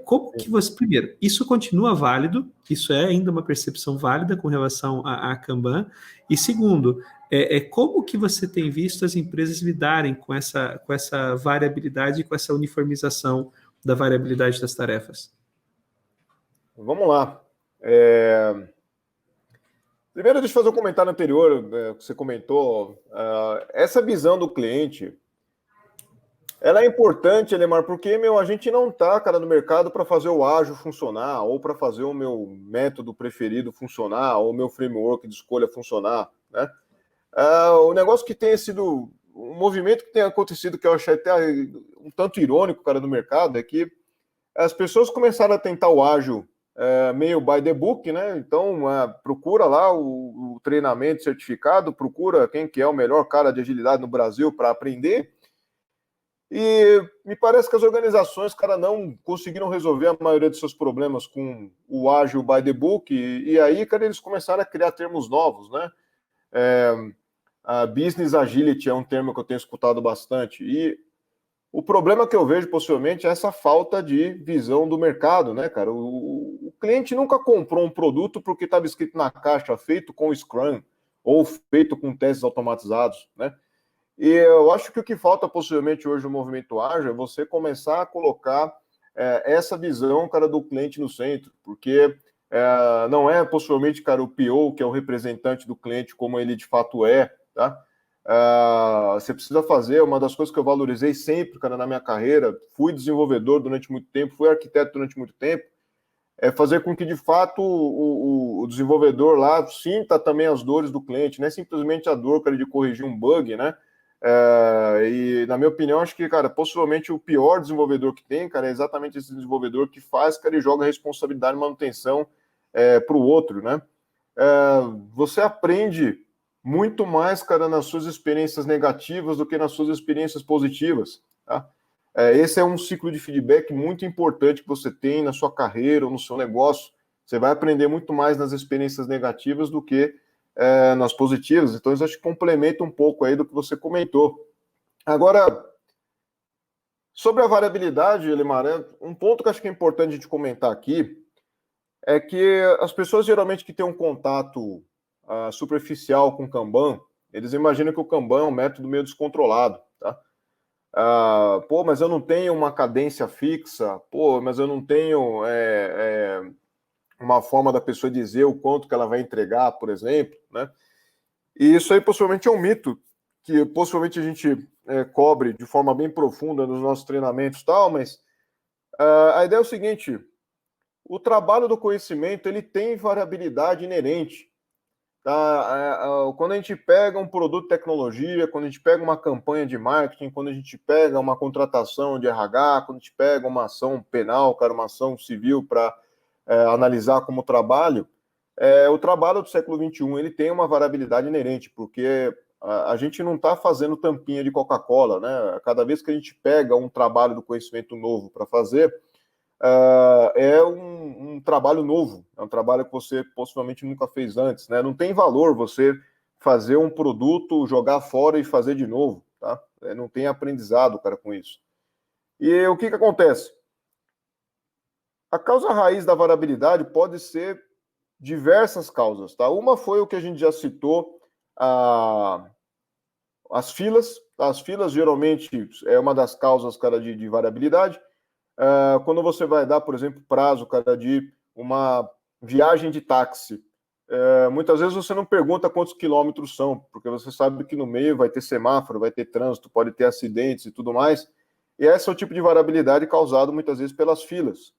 Como que você... Primeiro, isso continua válido, isso é ainda uma percepção válida com relação a Kanban. E segundo, como que você tem visto as empresas lidarem com essa variabilidade e com essa uniformização da variabilidade das tarefas? Vamos lá. Primeiro, deixa eu fazer um comentário anterior, que você comentou. Essa visão do cliente, ela é importante, Elemar, porque, a gente não está, cara, no mercado para fazer o ágil funcionar, ou para fazer o meu método preferido funcionar, ou o meu framework de escolha funcionar, né? O negócio que tem sido, um movimento que tem acontecido, que eu achei até um tanto irônico, cara, no mercado, é que as pessoas começaram a tentar o ágil meio by the book, né? Então, procura lá o treinamento certificado, procura quem que é o melhor cara de agilidade no Brasil para aprender. E me parece que as organizações, cara, não conseguiram resolver a maioria dos seus problemas com o ágil by the book, e aí, cara, eles começaram a criar termos novos, né? A business agility é um termo que eu tenho escutado bastante, e o problema que eu vejo, possivelmente, é essa falta de visão do mercado, né, cara? O cliente nunca comprou um produto porque estava escrito na caixa, feito com Scrum, ou feito com testes automatizados, né? E eu acho que o que falta possivelmente hoje no movimento ágil é você começar a colocar essa visão, cara, do cliente no centro, porque não é possivelmente, cara, o PO, que é o representante do cliente, como ele de fato é, tá? Você precisa fazer, uma das coisas que eu valorizei sempre, cara, na minha carreira, fui desenvolvedor durante muito tempo, fui arquiteto durante muito tempo, é fazer com que, de fato, o desenvolvedor lá sinta também as dores do cliente, não é simplesmente a dor, cara, de corrigir um bug, né? E, na minha opinião, acho que, cara, possivelmente o pior desenvolvedor que tem, cara, é exatamente esse desenvolvedor que faz, cara, e joga a responsabilidade de manutenção para o outro, né? Você aprende muito mais, cara, nas suas experiências negativas do que nas suas experiências positivas, tá? Esse é um ciclo de feedback muito importante que você tem na sua carreira ou no seu negócio. Você vai aprender muito mais nas experiências negativas do que nas positivas. Então, isso acho que complementa um pouco aí do que você comentou. Agora, sobre a variabilidade, Elimar, um ponto que acho que é importante a gente comentar aqui é que as pessoas geralmente que têm um contato superficial com o Kanban, eles imaginam que o Kanban é um método meio descontrolado, tá? Mas eu não tenho uma cadência fixa, mas eu não tenho uma forma da pessoa dizer o quanto que ela vai entregar, por exemplo, né? E isso aí possivelmente é um mito que possivelmente a gente cobre de forma bem profunda nos nossos treinamentos e tal, mas a ideia é o seguinte: o trabalho do conhecimento ele tem variabilidade inerente. Quando a gente pega um produto de tecnologia, quando a gente pega uma campanha de marketing, quando a gente pega uma contratação de RH, quando a gente pega uma ação penal, cara, uma ação civil para analisar como trabalho, o trabalho do século XXI ele tem uma variabilidade inerente, porque a gente não está fazendo tampinha de Coca-Cola, né? Cada vez que a gente pega um trabalho do conhecimento novo para fazer, é um trabalho novo, é um trabalho que você possivelmente nunca fez antes, né? Não tem valor você fazer um produto, jogar fora e fazer de novo, tá? Não tem aprendizado, cara, com isso. E o que acontece? A causa raiz da variabilidade pode ser diversas causas, tá? Uma foi o que a gente já citou, as filas. As filas geralmente é uma das causas, cara, de variabilidade. Quando você vai dar, por exemplo, prazo, cara, de uma viagem de táxi, muitas vezes você não pergunta quantos quilômetros são, porque você sabe que no meio vai ter semáforo, vai ter trânsito, pode ter acidentes e tudo mais. E esse é o tipo de variabilidade causado muitas vezes pelas filas.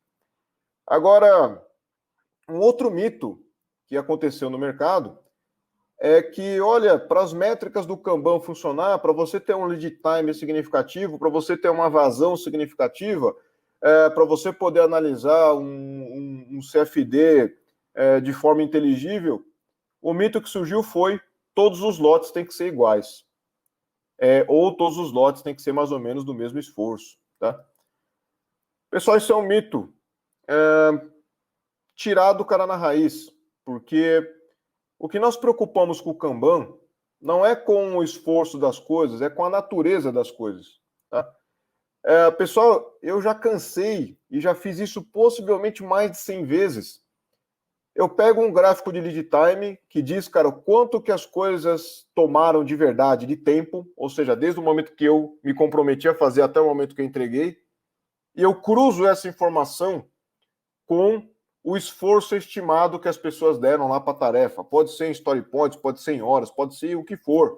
Agora, um outro mito que aconteceu no mercado é que, olha, para as métricas do Kanban funcionar, para você ter um lead time significativo, para você ter uma vazão significativa, para você poder analisar um CFD de forma inteligível, o mito que surgiu foi todos os lotes têm que ser iguais. Ou todos os lotes têm que ser mais ou menos do mesmo esforço. Tá? Pessoal, isso é um mito. tirar do cara na raiz, porque o que nós preocupamos com o Kanban não é com o esforço das coisas, é com a natureza das coisas. Tá? Pessoal, eu já cansei e já fiz isso possivelmente mais de 100 vezes. Eu pego um gráfico de lead time que diz, cara, o quanto que as coisas tomaram de verdade de tempo, ou seja, desde o momento que eu me comprometi a fazer até o momento que eu entreguei, e eu cruzo essa informação com o esforço estimado que as pessoas deram lá para a tarefa. Pode ser em story points, pode ser em horas, pode ser o que for.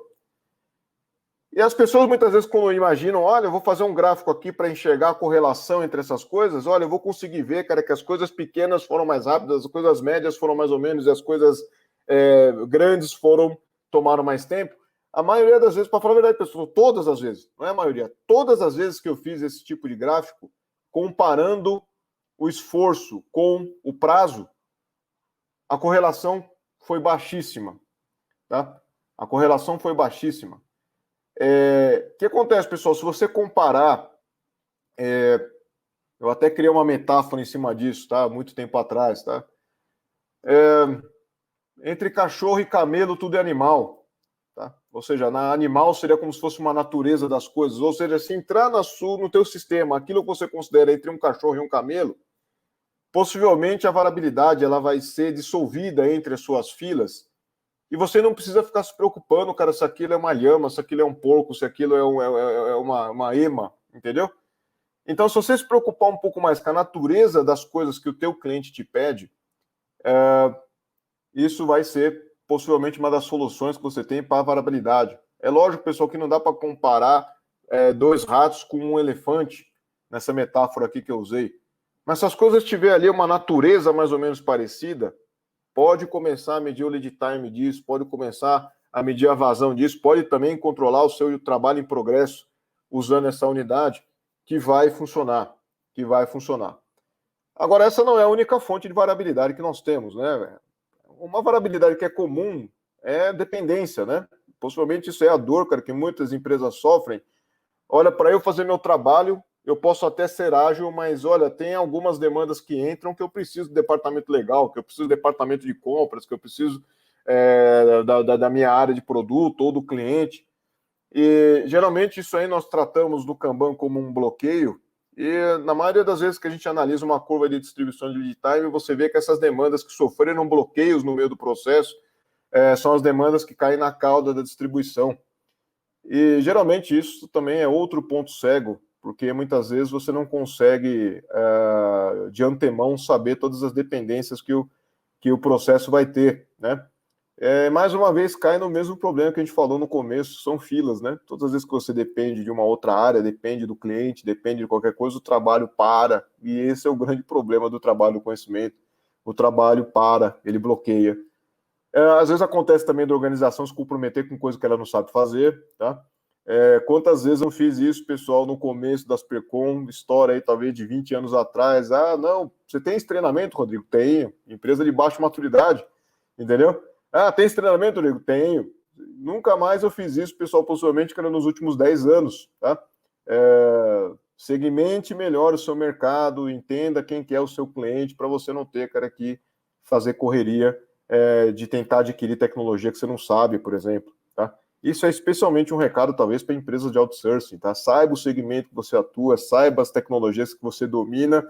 E as pessoas muitas vezes quando imaginam, olha, eu vou fazer um gráfico aqui para enxergar a correlação entre essas coisas, olha, eu vou conseguir ver, cara, que as coisas pequenas foram mais rápidas, as coisas médias foram mais ou menos, e as coisas grandes tomaram mais tempo. A maioria das vezes, para falar a verdade, pessoal, todas as vezes, não é a maioria, todas as vezes que eu fiz esse tipo de gráfico, comparando o esforço com o prazo, a correlação foi baixíssima. Tá? A correlação foi baixíssima. O que acontece, pessoal? Se você comparar, eu até criei uma metáfora em cima disso, tá? Muito tempo atrás, tá? Entre cachorro e camelo, tudo é animal. Tá? Ou seja, animal seria como se fosse uma natureza das coisas. Ou seja, se entrar no teu sistema aquilo que você considera entre um cachorro e um camelo, possivelmente a variabilidade ela vai ser dissolvida entre as suas filas e você não precisa ficar se preocupando, cara, se aquilo é uma lhama, se aquilo é um porco, se aquilo é uma ema, entendeu? Então, se você se preocupar um pouco mais com a natureza das coisas que o teu cliente te pede, isso vai ser possivelmente uma das soluções que você tem para a variabilidade. É lógico, pessoal, que não dá para comparar 2 ratos com um elefante, nessa metáfora aqui que eu usei. Mas se as coisas tiverem ali uma natureza mais ou menos parecida, pode começar a medir o lead time disso, pode começar a medir a vazão disso, pode também controlar o seu trabalho em progresso usando essa unidade, que vai funcionar, Agora, essa não é a única fonte de variabilidade que nós temos, né? Uma variabilidade que é comum é dependência, né? Possivelmente isso é a dor, cara, que muitas empresas sofrem. Olha, para eu fazer meu trabalho, eu posso até ser ágil, mas olha, tem algumas demandas que entram que eu preciso do departamento legal, que eu preciso do departamento de compras, que eu preciso da minha área de produto ou do cliente. E geralmente isso aí nós tratamos do Kanban como um bloqueio, e na maioria das vezes que a gente analisa uma curva de distribuição de lead time, você vê que essas demandas que sofreram bloqueios no meio do processo são as demandas que caem na cauda da distribuição. E geralmente isso também é outro ponto cego, porque muitas vezes você não consegue de antemão saber todas as dependências que o processo vai ter, né? Mais uma vez cai no mesmo problema que a gente falou no começo, são filas, né? Todas as vezes que você depende de uma outra área, depende do cliente, depende de qualquer coisa, o trabalho para, e esse é o grande problema do trabalho do conhecimento. O trabalho para, ele bloqueia. Às vezes acontece também da organização se comprometer com coisa que ela não sabe fazer, tá? Quantas vezes eu fiz isso, pessoal, no começo das Percom, história aí talvez de 20 anos atrás, não, você tem esse treinamento, Rodrigo? Tenho, empresa de baixa maturidade, entendeu? Tem esse treinamento, Rodrigo? Tenho. Nunca mais eu fiz isso, pessoal, possivelmente que era nos últimos 10 anos, tá? Segmente melhor o seu mercado, entenda quem que é o seu cliente, para você não ter, cara, que fazer correria de tentar adquirir tecnologia que você não sabe, por exemplo, tá? Isso é especialmente um recado, talvez, para empresas de outsourcing, tá? Saiba o segmento que você atua, saiba as tecnologias que você domina,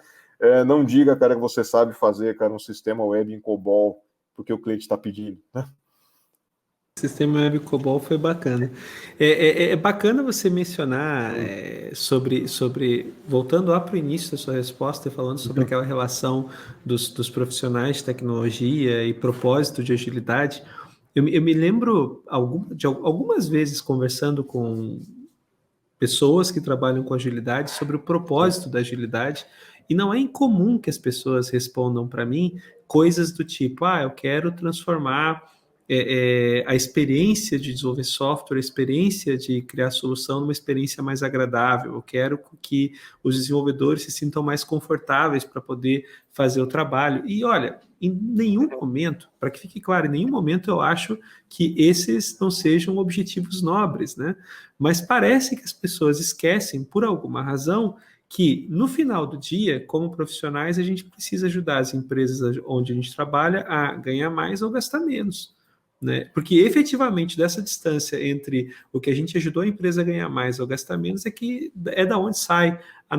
não diga, cara, que você sabe fazer, cara, um sistema web em COBOL, porque o cliente está pedindo, né? O sistema web COBOL foi bacana. É bacana você mencionar sobre, voltando lá para o início da sua resposta, falando sobre aquela relação dos profissionais de tecnologia e propósito de agilidade. Eu me lembro de algumas vezes conversando com pessoas que trabalham com agilidade sobre o propósito da agilidade, e não é incomum que as pessoas respondam para mim coisas do tipo, eu quero transformar a experiência de desenvolver software, a experiência de criar solução numa experiência mais agradável. Eu quero que os desenvolvedores se sintam mais confortáveis para poder fazer o trabalho. E olha, em nenhum momento, para que fique claro, em nenhum momento eu acho que esses não sejam objetivos nobres, né? Mas parece que as pessoas esquecem, por alguma razão, que, no final do dia, como profissionais, a gente precisa ajudar as empresas onde a gente trabalha a ganhar mais ou gastar menos, né? Porque efetivamente dessa distância entre o que a gente ajudou a empresa a ganhar mais ou gastar menos é da onde sai a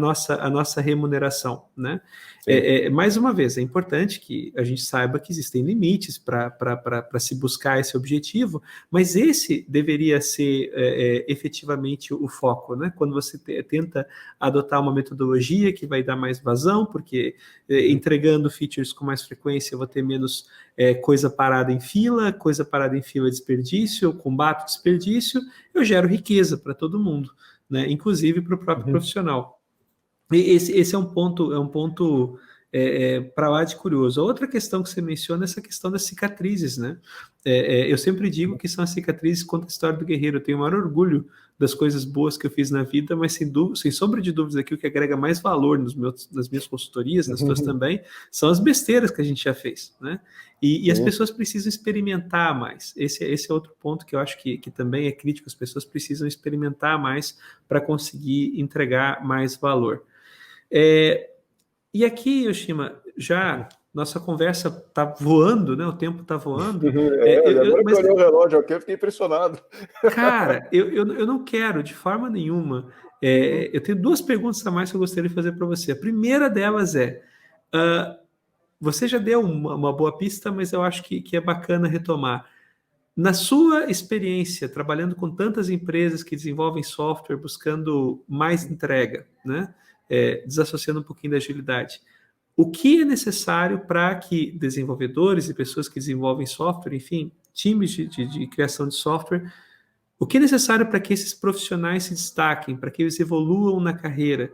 nossa remuneração, né? Sim. Mais uma vez, é importante que a gente saiba que existem limites para se buscar esse objetivo, mas esse deveria ser efetivamente o foco, né? Quando você tenta adotar uma metodologia que vai dar mais vazão, porque entregando features com mais frequência eu vou ter menos coisa parada em fila é desperdício, eu combato desperdício, eu gero riqueza para todo mundo, né? Inclusive para o próprio profissional. E esse é um ponto para lá de curioso. A outra questão que você menciona é essa questão das cicatrizes, né? Eu sempre digo que são as cicatrizes contra a história do guerreiro. Eu tenho o maior orgulho das coisas boas que eu fiz na vida, mas sem sombra de dúvidas aqui, o que agrega mais valor nas minhas consultorias, nas suas também, são as besteiras que a gente já fez, né? E as pessoas precisam experimentar mais. Esse é outro ponto que eu acho que também é crítico. As pessoas precisam experimentar mais para conseguir entregar mais valor. E aqui, Yoshima, já nossa conversa está voando, né? O tempo está voando. Agora que eu Mas, olhei o relógio aqui, eu fiquei impressionado. cara, eu não quero de forma nenhuma. Eu tenho duas perguntas a mais que eu gostaria de fazer para você. A primeira delas ah, você já deu uma boa pista, mas eu acho que é bacana retomar. Na sua experiência, trabalhando com tantas empresas que desenvolvem software, buscando mais entrega, né? Desassociando um pouquinho da agilidade, o que é necessário para que desenvolvedores e pessoas que desenvolvem software, enfim, times de criação de software, o que é necessário para que esses profissionais se destaquem, para que eles evoluam na carreira?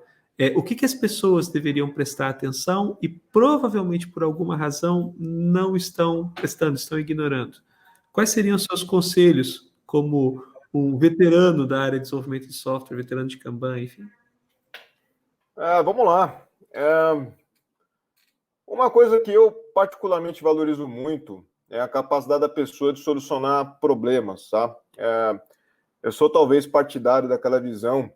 O que as pessoas deveriam prestar atenção e provavelmente por alguma razão não estão prestando, estão ignorando? Quais seriam os seus conselhos como um veterano da área de desenvolvimento de software, veterano de Kanban, enfim? Vamos lá. Uma coisa que eu particularmente valorizo muito é a capacidade da pessoa de solucionar problemas, tá? Eu sou talvez partidário daquela visão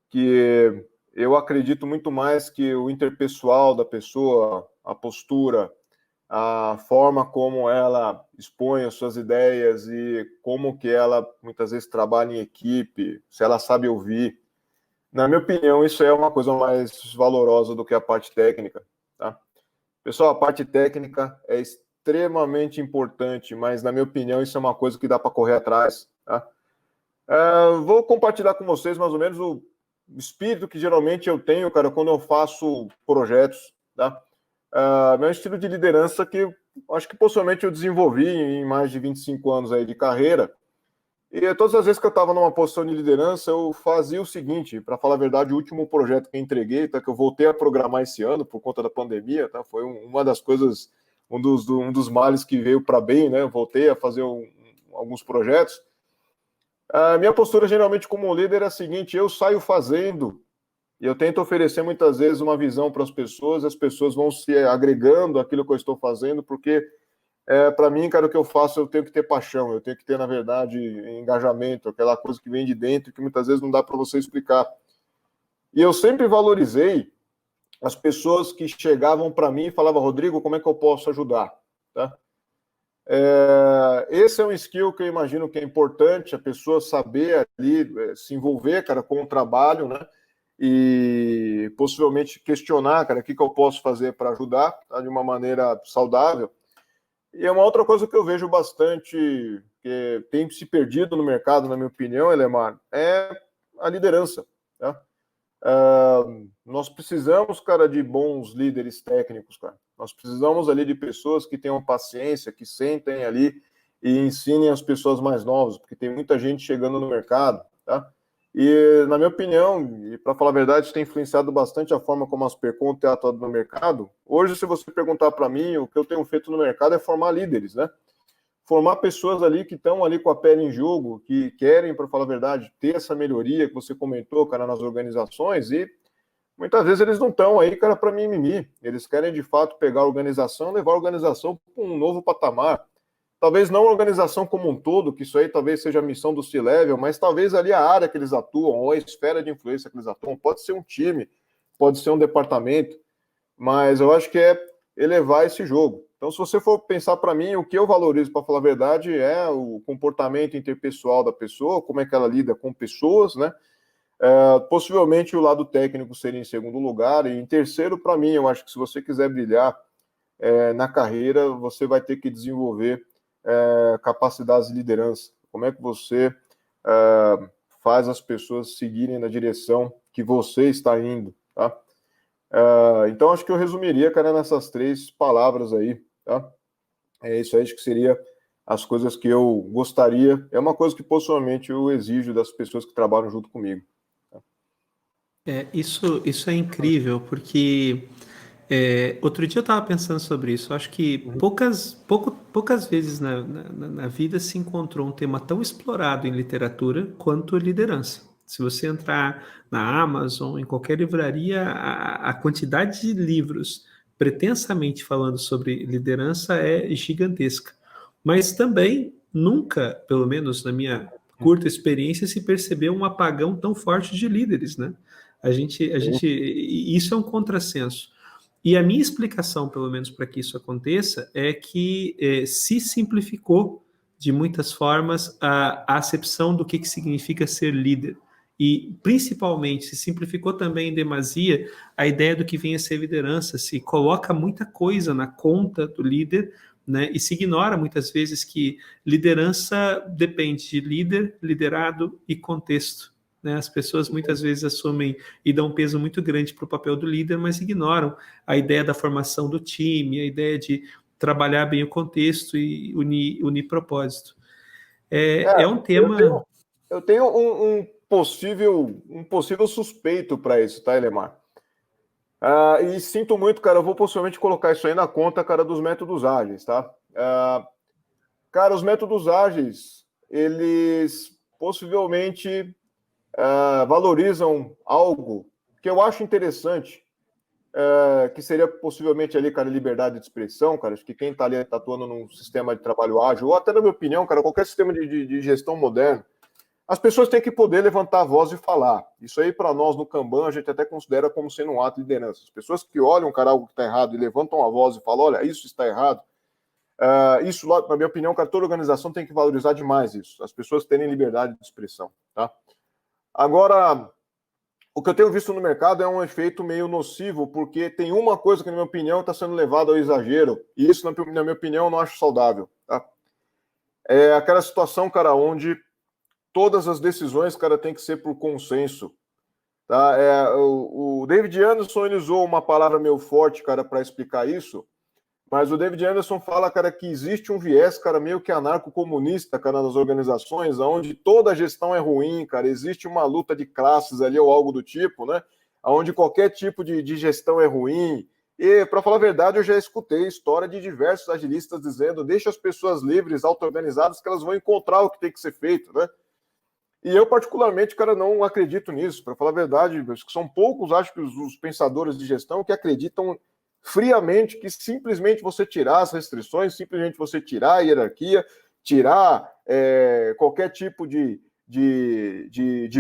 que eu acredito muito mais que o interpessoal da pessoa, a postura, a forma como ela expõe as suas ideias e como que ela muitas vezes trabalha em equipe, se ela sabe ouvir. Na minha opinião, isso é uma coisa mais valorosa do que a parte técnica, tá? Pessoal, a parte técnica é extremamente importante, mas na minha opinião isso é uma coisa que dá para correr atrás, tá? Vou compartilhar com vocês mais ou menos o espírito que geralmente eu tenho, cara, quando eu faço projetos, tá? Meu estilo de liderança que acho que possivelmente eu desenvolvi em mais de 25 anos aí de carreira. E todas as vezes que eu estava numa posição de liderança, eu fazia o seguinte, para falar a verdade, o último projeto que eu entreguei, tá, que eu voltei a programar esse ano por conta da pandemia, tá, foi uma das coisas, um dos males que veio para bem, né? Eu voltei a fazer alguns projetos. A minha postura geralmente como líder é a seguinte: eu saio fazendo e eu tento oferecer muitas vezes uma visão para as pessoas vão se agregando àquilo que eu estou fazendo, porque para mim, cara, o que eu faço, eu tenho que ter paixão, eu tenho que ter, na verdade, engajamento, aquela coisa que vem de dentro que muitas vezes não dá para você explicar. E eu sempre valorizei as pessoas que chegavam para mim e falavam: Rodrigo, como é que eu posso ajudar? Tá? Esse é um skill que eu imagino que é importante, a pessoa saber ali se envolver, cara, com o trabalho, né? E possivelmente questionar, cara, o que eu posso fazer para ajudar, tá? De uma maneira saudável. E é uma outra coisa que eu vejo bastante, que tem se perdido no mercado, na minha opinião, Elemar, é a liderança. Tá? Nós precisamos, cara, de bons líderes técnicos, cara. Nós precisamos ali de pessoas que tenham paciência, que sentem ali e ensinem as pessoas mais novas, porque tem muita gente chegando no mercado, tá? E, na minha opinião, e para falar a verdade, isso tem influenciado bastante a forma como a Aspercom tem atuado no mercado. Hoje, se você perguntar para mim, o que eu tenho feito no mercado é formar líderes, né? Formar pessoas ali que estão ali com a pele em jogo, que querem, para falar a verdade, ter essa melhoria que você comentou, cara, nas organizações, e muitas vezes eles não estão aí, cara, para mimimi. Eles querem, de fato, pegar a organização, levar a organização para um novo patamar. Talvez não a organização como um todo, que isso aí talvez seja a missão do C-Level, mas talvez ali a área que eles atuam, ou a esfera de influência que eles atuam, pode ser um time, pode ser um departamento, mas eu acho que é elevar esse jogo. Então, se você for pensar para mim, o que eu valorizo, para falar a verdade, é o comportamento interpessoal da pessoa, como é que ela lida com pessoas, né? Possivelmente o lado técnico seria em segundo lugar, e em terceiro, para mim, eu acho que se você quiser brilhar na carreira, você vai ter que desenvolver capacidades de liderança. Como é que você faz as pessoas seguirem na direção que você está indo, tá? Então, acho que eu resumiria, cara, nessas 3 palavras aí, tá? É isso aí, acho que seria as coisas que eu gostaria. É uma coisa que, possivelmente, eu exijo das pessoas que trabalham junto comigo. Tá? Isso é incrível, porque outro dia eu estava pensando sobre isso. Eu acho que poucas vezes na vida se encontrou um tema tão explorado em literatura quanto liderança. Se você entrar na Amazon, em qualquer livraria, a quantidade de livros pretensamente falando sobre liderança é gigantesca. Mas também nunca, pelo menos na minha curta experiência, se percebeu um apagão tão forte de líderes, né? Isso é um contrassenso. E a minha explicação, pelo menos para que isso aconteça, é que se simplificou de muitas formas a acepção do que significa ser líder. E, principalmente, se simplificou também em demasia a ideia do que vem a ser liderança. Se coloca muita coisa na conta do líder, né, e se ignora muitas vezes que liderança depende de líder, liderado e contexto. Né? As pessoas muitas vezes assumem e dão um peso muito grande para o papel do líder, mas ignoram a ideia da formação do time, a ideia de trabalhar bem o contexto e unir propósito. É um tema... Eu tenho um possível suspeito para isso, tá, Elemar? E sinto muito, cara, eu vou possivelmente colocar isso aí na conta, cara, dos métodos ágeis, tá? Cara, os métodos ágeis, eles possivelmente valorizam algo que eu acho interessante, que seria possivelmente ali, cara, liberdade de expressão, cara. Acho que quem está ali atuando num sistema de trabalho ágil, ou até na minha opinião, cara, qualquer sistema de gestão moderno, as pessoas têm que poder levantar a voz e falar. Isso aí, para nós no Kanban, a gente até considera como sendo um ato de liderança. As pessoas que olham, cara, algo que está errado e levantam a voz e falam, olha, isso está errado. Isso, na minha opinião, cara, toda organização tem que valorizar demais isso. As pessoas terem liberdade de expressão, tá? Agora, o que eu tenho visto no mercado é um efeito meio nocivo, porque tem uma coisa que, na minha opinião, está sendo levado ao exagero, e isso, na minha opinião, eu não acho saudável, tá? É aquela situação, cara, onde todas as decisões, cara, tem que ser por consenso, tá? O David Anderson, ele usou uma palavra meio forte, cara, para explicar isso, mas o David Anderson fala, cara, que existe um viés, cara, meio que anarco-comunista, cara, nas organizações, onde toda a gestão é ruim, cara, existe uma luta de classes ali ou algo do tipo, né? Onde qualquer tipo de gestão é ruim. E, para falar a verdade, eu já escutei história de diversos agilistas dizendo, deixa as pessoas livres, auto-organizadas, que elas vão encontrar o que tem que ser feito, né? E eu, particularmente, cara, não acredito nisso. Para falar a verdade, acho que são poucos, acho que os pensadores de gestão que acreditam friamente que simplesmente você tirar as restrições, simplesmente você tirar a hierarquia, tirar qualquer tipo de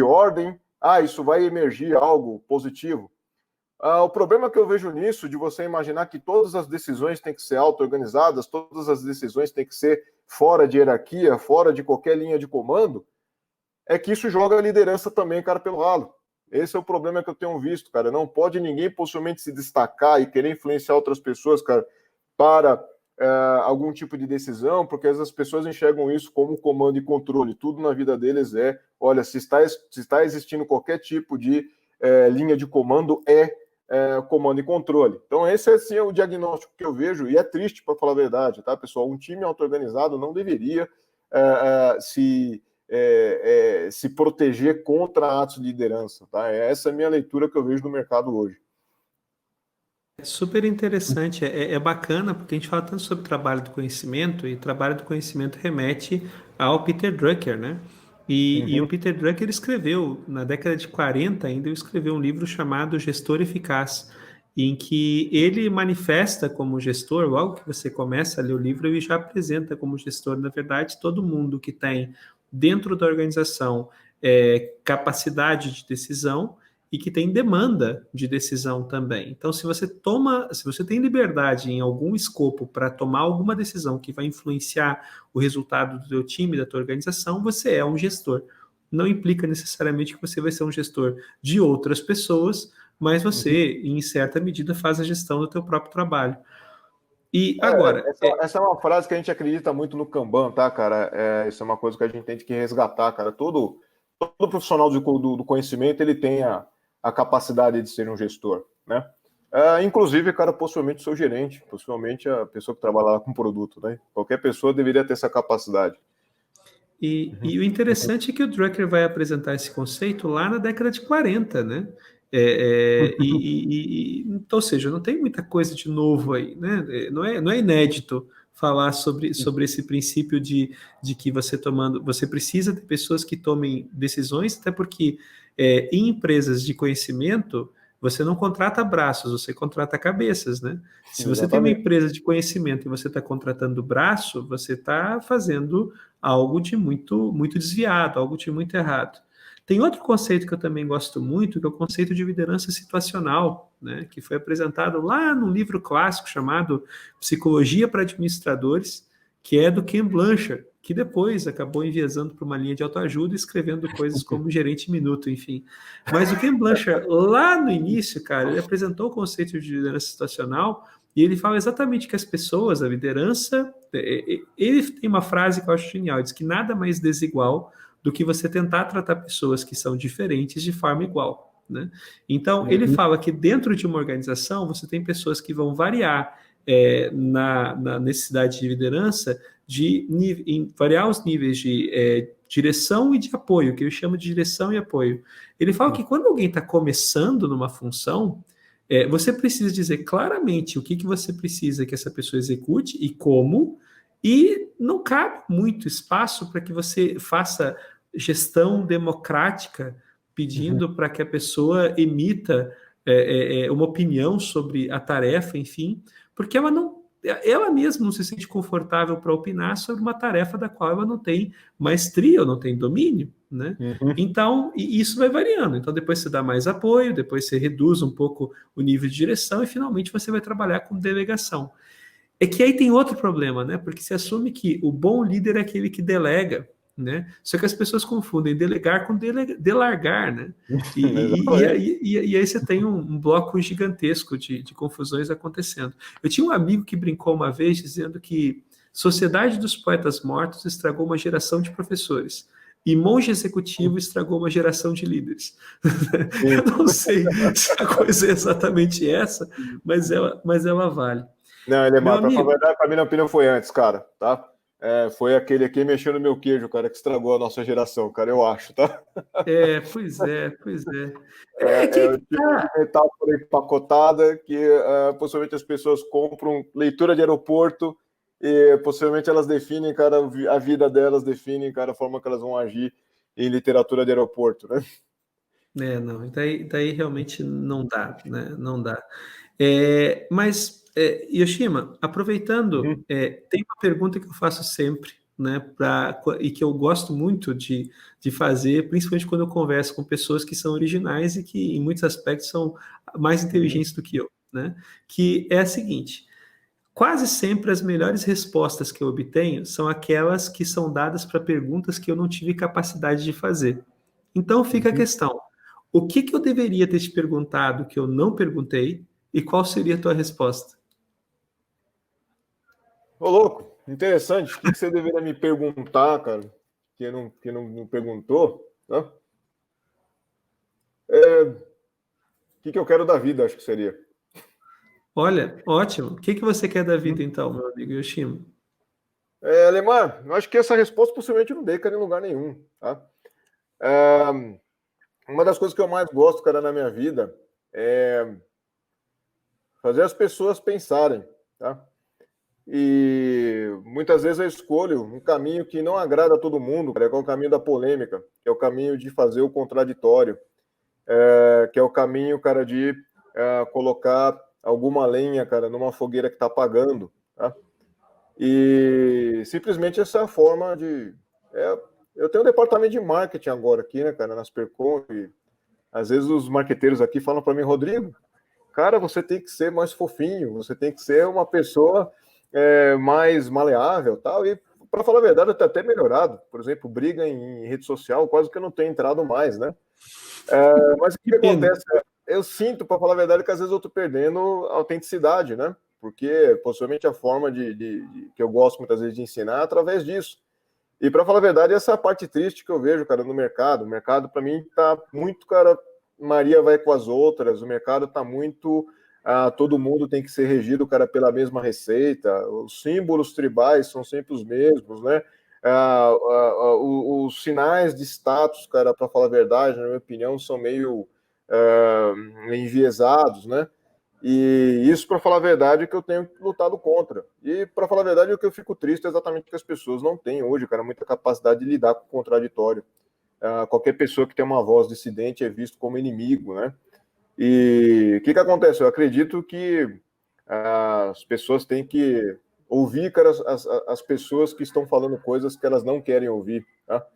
ordem, isso vai emergir algo positivo. O problema que eu vejo nisso, de você imaginar que todas as decisões têm que ser auto-organizadas, todas as decisões têm que ser fora de hierarquia, fora de qualquer linha de comando, é que isso joga a liderança também, cara, pelo ralo. Esse é o problema que eu tenho visto, cara. Não pode ninguém possivelmente se destacar e querer influenciar outras pessoas, cara, para algum tipo de decisão, porque as pessoas enxergam isso como comando e controle. Tudo na vida deles olha, se está existindo qualquer tipo de linha de comando, comando e controle. Então, esse assim, é o diagnóstico que eu vejo, e é triste, para falar a verdade, tá, pessoal? Um time auto-organizado não deveria se proteger contra atos de liderança, tá? Essa é a minha leitura que eu vejo no mercado hoje. É super interessante, é bacana, porque a gente fala tanto sobre trabalho do conhecimento, e trabalho do conhecimento remete ao Peter Drucker, né? E o Peter Drucker escreveu, na década de 40 ainda, ele escreveu um livro chamado Gestor Eficaz, em que ele manifesta como gestor, logo que você começa a ler o livro, ele já apresenta como gestor, na verdade, todo mundo que tem dentro da organização capacidade de decisão e que tem demanda de decisão também. Então, se você tem liberdade em algum escopo para tomar alguma decisão que vai influenciar o resultado do teu time, da tua organização, você é um gestor. Não implica necessariamente que você vai ser um gestor de outras pessoas, mas você, em certa medida, faz a gestão do teu próprio trabalho. E agora... Essa é uma frase que a gente acredita muito no Kanban, tá, cara? Isso é uma coisa que a gente tem que resgatar, cara. Todo profissional do conhecimento, ele tem a capacidade de ser um gestor, né? Inclusive, cara, possivelmente o seu gerente, possivelmente a pessoa que trabalha lá com produto, né? Qualquer pessoa deveria ter essa capacidade. E o interessante é que o Drucker vai apresentar esse conceito lá na década de 40, né? Então, ou seja, não tem muita coisa de novo aí, né? Não é inédito falar sobre esse princípio de que você precisa ter pessoas que tomem decisões, até porque em empresas de conhecimento você não contrata braços, você contrata cabeças, né? Se você tem uma empresa de conhecimento e você está contratando braço, você está fazendo algo de muito, muito desviado, algo de muito errado. Tem outro conceito que eu também gosto muito, que é o conceito de liderança situacional, né, que foi apresentado lá num livro clássico chamado Psicologia para Administradores, que é do Ken Blanchard, que depois acabou enviesando para uma linha de autoajuda, escrevendo coisas como Gerente Minuto, enfim. Mas o Ken Blanchard, lá no início, cara, ele apresentou o conceito de liderança situacional e ele fala exatamente que as pessoas, a liderança, ele tem uma frase que eu acho genial, ele diz que nada mais desigual do que você tentar tratar pessoas que são diferentes de forma igual, né? Então, ele fala que dentro de uma organização, você tem pessoas que vão variar na necessidade de liderança em variar os níveis de direção e de apoio, que eu chamo de direção e apoio. Ele fala que quando alguém está começando numa função, você precisa dizer claramente o que você precisa que essa pessoa execute e como, e não cabe muito espaço para que você faça gestão democrática, pedindo para que a pessoa emita uma opinião sobre a tarefa, enfim, porque ela mesma não se sente confortável para opinar sobre uma tarefa da qual ela não tem maestria ou não tem domínio, né? Então, isso vai variando. Então, depois você dá mais apoio, depois você reduz um pouco o nível de direção e, finalmente, você vai trabalhar com delegação. É que aí tem outro problema, né? Porque se assume que o bom líder é aquele que delega, né? Só que as pessoas confundem delegar com delargar, né? E aí você tem um bloco gigantesco de confusões acontecendo. Eu tinha um amigo que brincou uma vez dizendo que Sociedade dos Poetas Mortos estragou uma geração de professores. E Monge Executivo estragou uma geração de líderes. Eu não sei se a coisa é exatamente essa, mas ela vale. Não, Elemar, para falar a verdade, para mim, na opinião, foi antes, cara, tá? Foi aquele aqui mexendo no meu queijo, cara, que estragou a nossa geração, cara, eu acho, tá? Pois é. Eu tive uma metáfora empacotada que possivelmente as pessoas compram leitura de aeroporto e possivelmente elas definem, cara, a vida delas, definem, cara, a forma que elas vão agir em literatura de aeroporto, né? Não, daí realmente não dá, né? Não dá. Mas, Yoshima, aproveitando, tem uma pergunta que eu faço sempre, né? E que eu gosto muito de fazer, principalmente quando eu converso com pessoas que são originais e que, em muitos aspectos, são mais inteligentes do que eu, né? Que é a seguinte: quase sempre as melhores respostas que eu obtenho são aquelas que são dadas para perguntas que eu não tive capacidade de fazer. Então fica a questão: o que eu deveria ter te perguntado que eu não perguntei e qual seria a tua resposta? Ô, louco, interessante. O que você deveria me perguntar, cara, que não perguntou, né? O que eu quero da vida, acho que seria. Olha, ótimo. O que você quer da vida, então, meu amigo Yoshima? Alemar, eu acho que essa resposta possivelmente não dei, cara, em lugar nenhum, tá? Uma das coisas que eu mais gosto, cara, na minha vida é fazer as pessoas pensarem, tá? E muitas vezes eu escolho um caminho que não agrada a todo mundo, cara, que é o caminho da polêmica, que é o caminho de fazer o contraditório, que é o caminho, cara, de colocar alguma lenha, cara, numa fogueira que está apagando, tá? E simplesmente essa forma de... eu tenho um departamento de marketing agora aqui, né, cara, nas Percom, Às vezes os marqueteiros aqui falam para mim, Rodrigo, cara, você tem que ser mais fofinho, você tem que ser uma pessoa mais maleável, tal. E para falar a verdade, está até melhorado. Por exemplo, briga em rede social, quase que eu não tenho entrado mais, né? Mas o Que que pena. acontece? Eu sinto, para falar a verdade, que às vezes eu estou perdendo a autenticidade, né? Porque possivelmente a forma que eu gosto muitas vezes de ensinar é através disso. E para falar a verdade, essa é a parte triste que eu vejo, cara, no mercado. O mercado, para mim, tá muito, cara, Maria vai com as outras. O mercado tá muito. Todo mundo tem que ser regido, cara, pela mesma receita. Os símbolos tribais são sempre os mesmos, né? Os sinais de status, cara, para falar a verdade, na minha opinião, são meio enviesados, né? E isso, para falar a verdade, é que eu tenho lutado contra. E, para falar a verdade, o que eu fico triste é exatamente que as pessoas não têm hoje, cara, muita capacidade de lidar com o contraditório. Qualquer pessoa que tem uma voz dissidente é visto como inimigo, né? E o que acontece? Eu acredito que as pessoas têm que ouvir, cara, as pessoas que estão falando coisas que elas não querem ouvir, tá?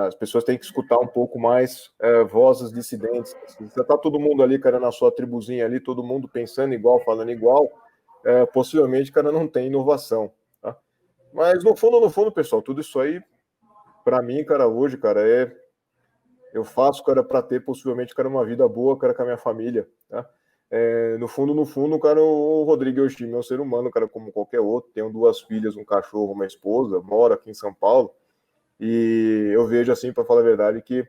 As pessoas têm que escutar um pouco mais vozes dissidentes. Se tá todo mundo ali, cara, na sua tribuzinha ali, todo mundo pensando igual, falando igual, possivelmente, cara, não tem inovação. Tá? Mas no fundo, pessoal, tudo isso aí, para mim, cara, hoje, cara, eu faço, cara, para ter possivelmente, cara, uma vida boa, cara, com a minha família. Tá? No fundo, cara, o Rodrigo Yoshimi é um ser humano, cara, como qualquer outro. Tenho 2 filhas, um cachorro, uma esposa, moro aqui em São Paulo. E eu vejo, assim, para falar a verdade, que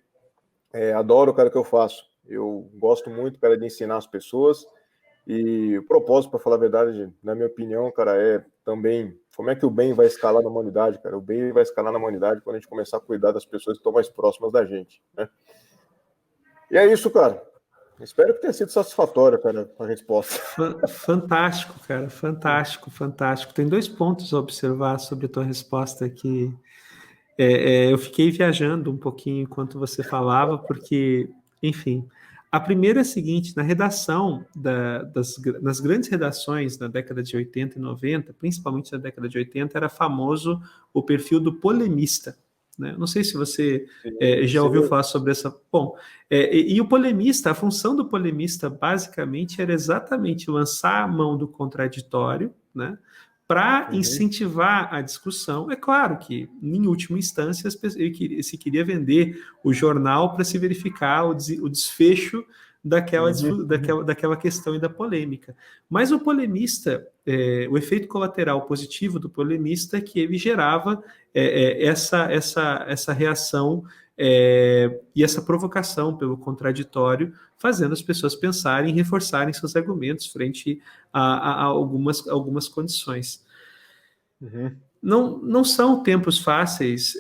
adoro, cara, o que eu faço. Eu gosto muito, cara, de ensinar as pessoas. E o propósito, para falar a verdade, na minha opinião, cara, é também como é que o bem vai escalar na humanidade, cara. O bem vai escalar na humanidade quando a gente começar a cuidar das pessoas que estão mais próximas da gente, né? E é isso, cara. Espero que tenha sido satisfatória, cara, a resposta. Fantástico, cara, fantástico, fantástico. Tem 2 pontos a observar sobre a tua resposta aqui. Eu fiquei viajando um pouquinho enquanto você falava, porque, enfim, a primeira é a seguinte: na redação, nas grandes redações na década de 80 e 90, principalmente na década de 80, era famoso o perfil do polemista. Né? Não sei se você Sim, já ouviu sim. falar sobre essa. Bom, e o polemista, a função do polemista, basicamente, era exatamente lançar a mão do contraditório, né? Para Uhum. incentivar a discussão. É claro que, em última instância, se queria vender o jornal para se verificar o desfecho Uhum. daquela questão e da polêmica. Mas o polemista, o efeito colateral positivo do polemista é que ele gerava essa reação e essa provocação pelo contraditório, fazendo as pessoas pensarem e reforçarem seus argumentos frente a algumas condições. Uhum. Não são tempos fáceis,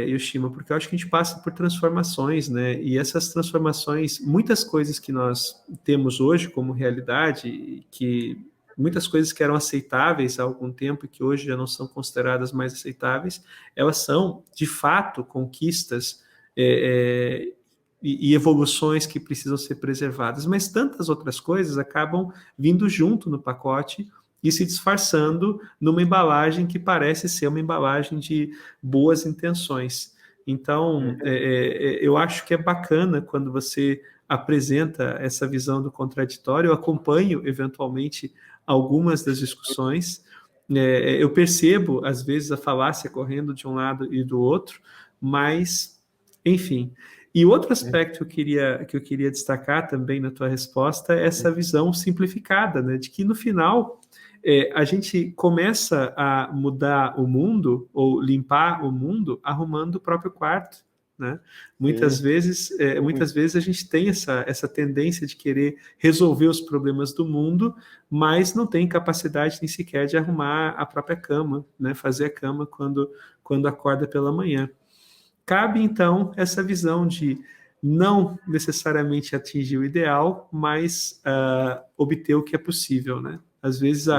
Yoshima, porque eu acho que a gente passa por transformações, né? E essas transformações, muitas coisas que nós temos hoje como realidade, que muitas coisas que eram aceitáveis há algum tempo e que hoje já não são consideradas mais aceitáveis, elas são, de fato, conquistas e evoluções que precisam ser preservadas, mas tantas outras coisas acabam vindo junto no pacote e se disfarçando numa embalagem que parece ser uma embalagem de boas intenções. Então, Uhum. eu acho que é bacana quando você apresenta essa visão do contraditório. Eu acompanho, eventualmente, algumas das discussões. Eu percebo, às vezes, a falácia correndo de um lado e do outro, mas, enfim. E outro aspecto que eu queria destacar também na tua resposta é essa visão simplificada, né, de que no final a gente começa a mudar o mundo ou limpar o mundo arrumando o próprio quarto, né? Sim. Muitas vezes a gente tem essa tendência de querer resolver os problemas do mundo, mas não tem capacidade nem sequer de arrumar a própria cama, né? Fazer a cama quando acorda pela manhã. Cabe, então, essa visão de não necessariamente atingir o ideal, mas obter o que é possível, né? Às vezes Sim.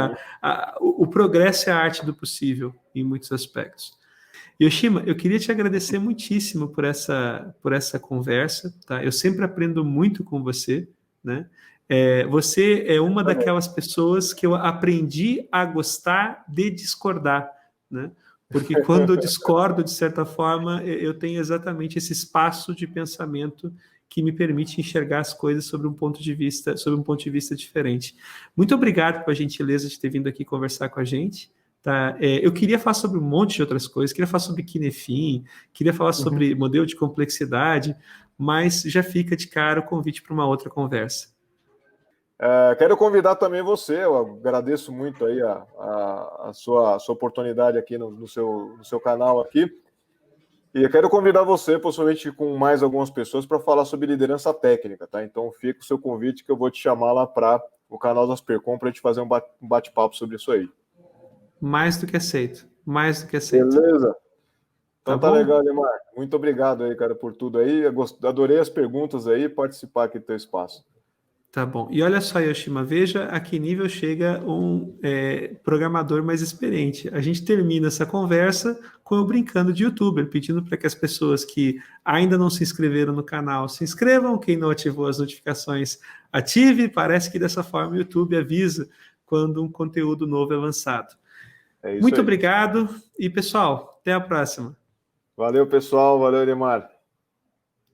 o progresso é a arte do possível, em muitos aspectos. Yoshima, eu queria te agradecer muitíssimo por essa conversa, tá? Eu sempre aprendo muito com você, né? Você é uma Também. daquelas pessoas que eu aprendi a gostar de discordar, né? Porque quando eu discordo, de certa forma, eu tenho exatamente esse espaço de pensamento que me permite enxergar as coisas sobre um ponto de vista diferente. Muito obrigado pela gentileza de ter vindo aqui conversar com a gente. Tá? Eu queria falar sobre um monte de outras coisas, queria falar sobre Kinefin, queria falar sobre modelo de complexidade, mas já fica de cara o convite para uma outra conversa. Quero convidar também você, eu agradeço muito aí a sua oportunidade aqui no seu canal aqui, e eu quero convidar você, possivelmente com mais algumas pessoas, para falar sobre liderança técnica, tá? Então fica o seu convite que eu vou te chamar lá para o canal do Aspercom para a gente fazer um bate-papo sobre isso aí. Mais do que aceito, mais do que aceito. Beleza? Então tá bom? legal, Neymar. Muito obrigado aí, cara, por tudo aí. Adorei as perguntas aí, participar aqui do teu espaço. Tá bom. E olha só, Yoshima, veja a que nível chega um programador mais experiente. A gente termina essa conversa com eu brincando de YouTuber, pedindo para que as pessoas que ainda não se inscreveram no canal se inscrevam, quem não ativou as notificações, ative. Parece que dessa forma o YouTube avisa quando um conteúdo novo é lançado. É isso Muito aí. obrigado e, pessoal, até a próxima. Valeu, pessoal. Valeu, Neymar.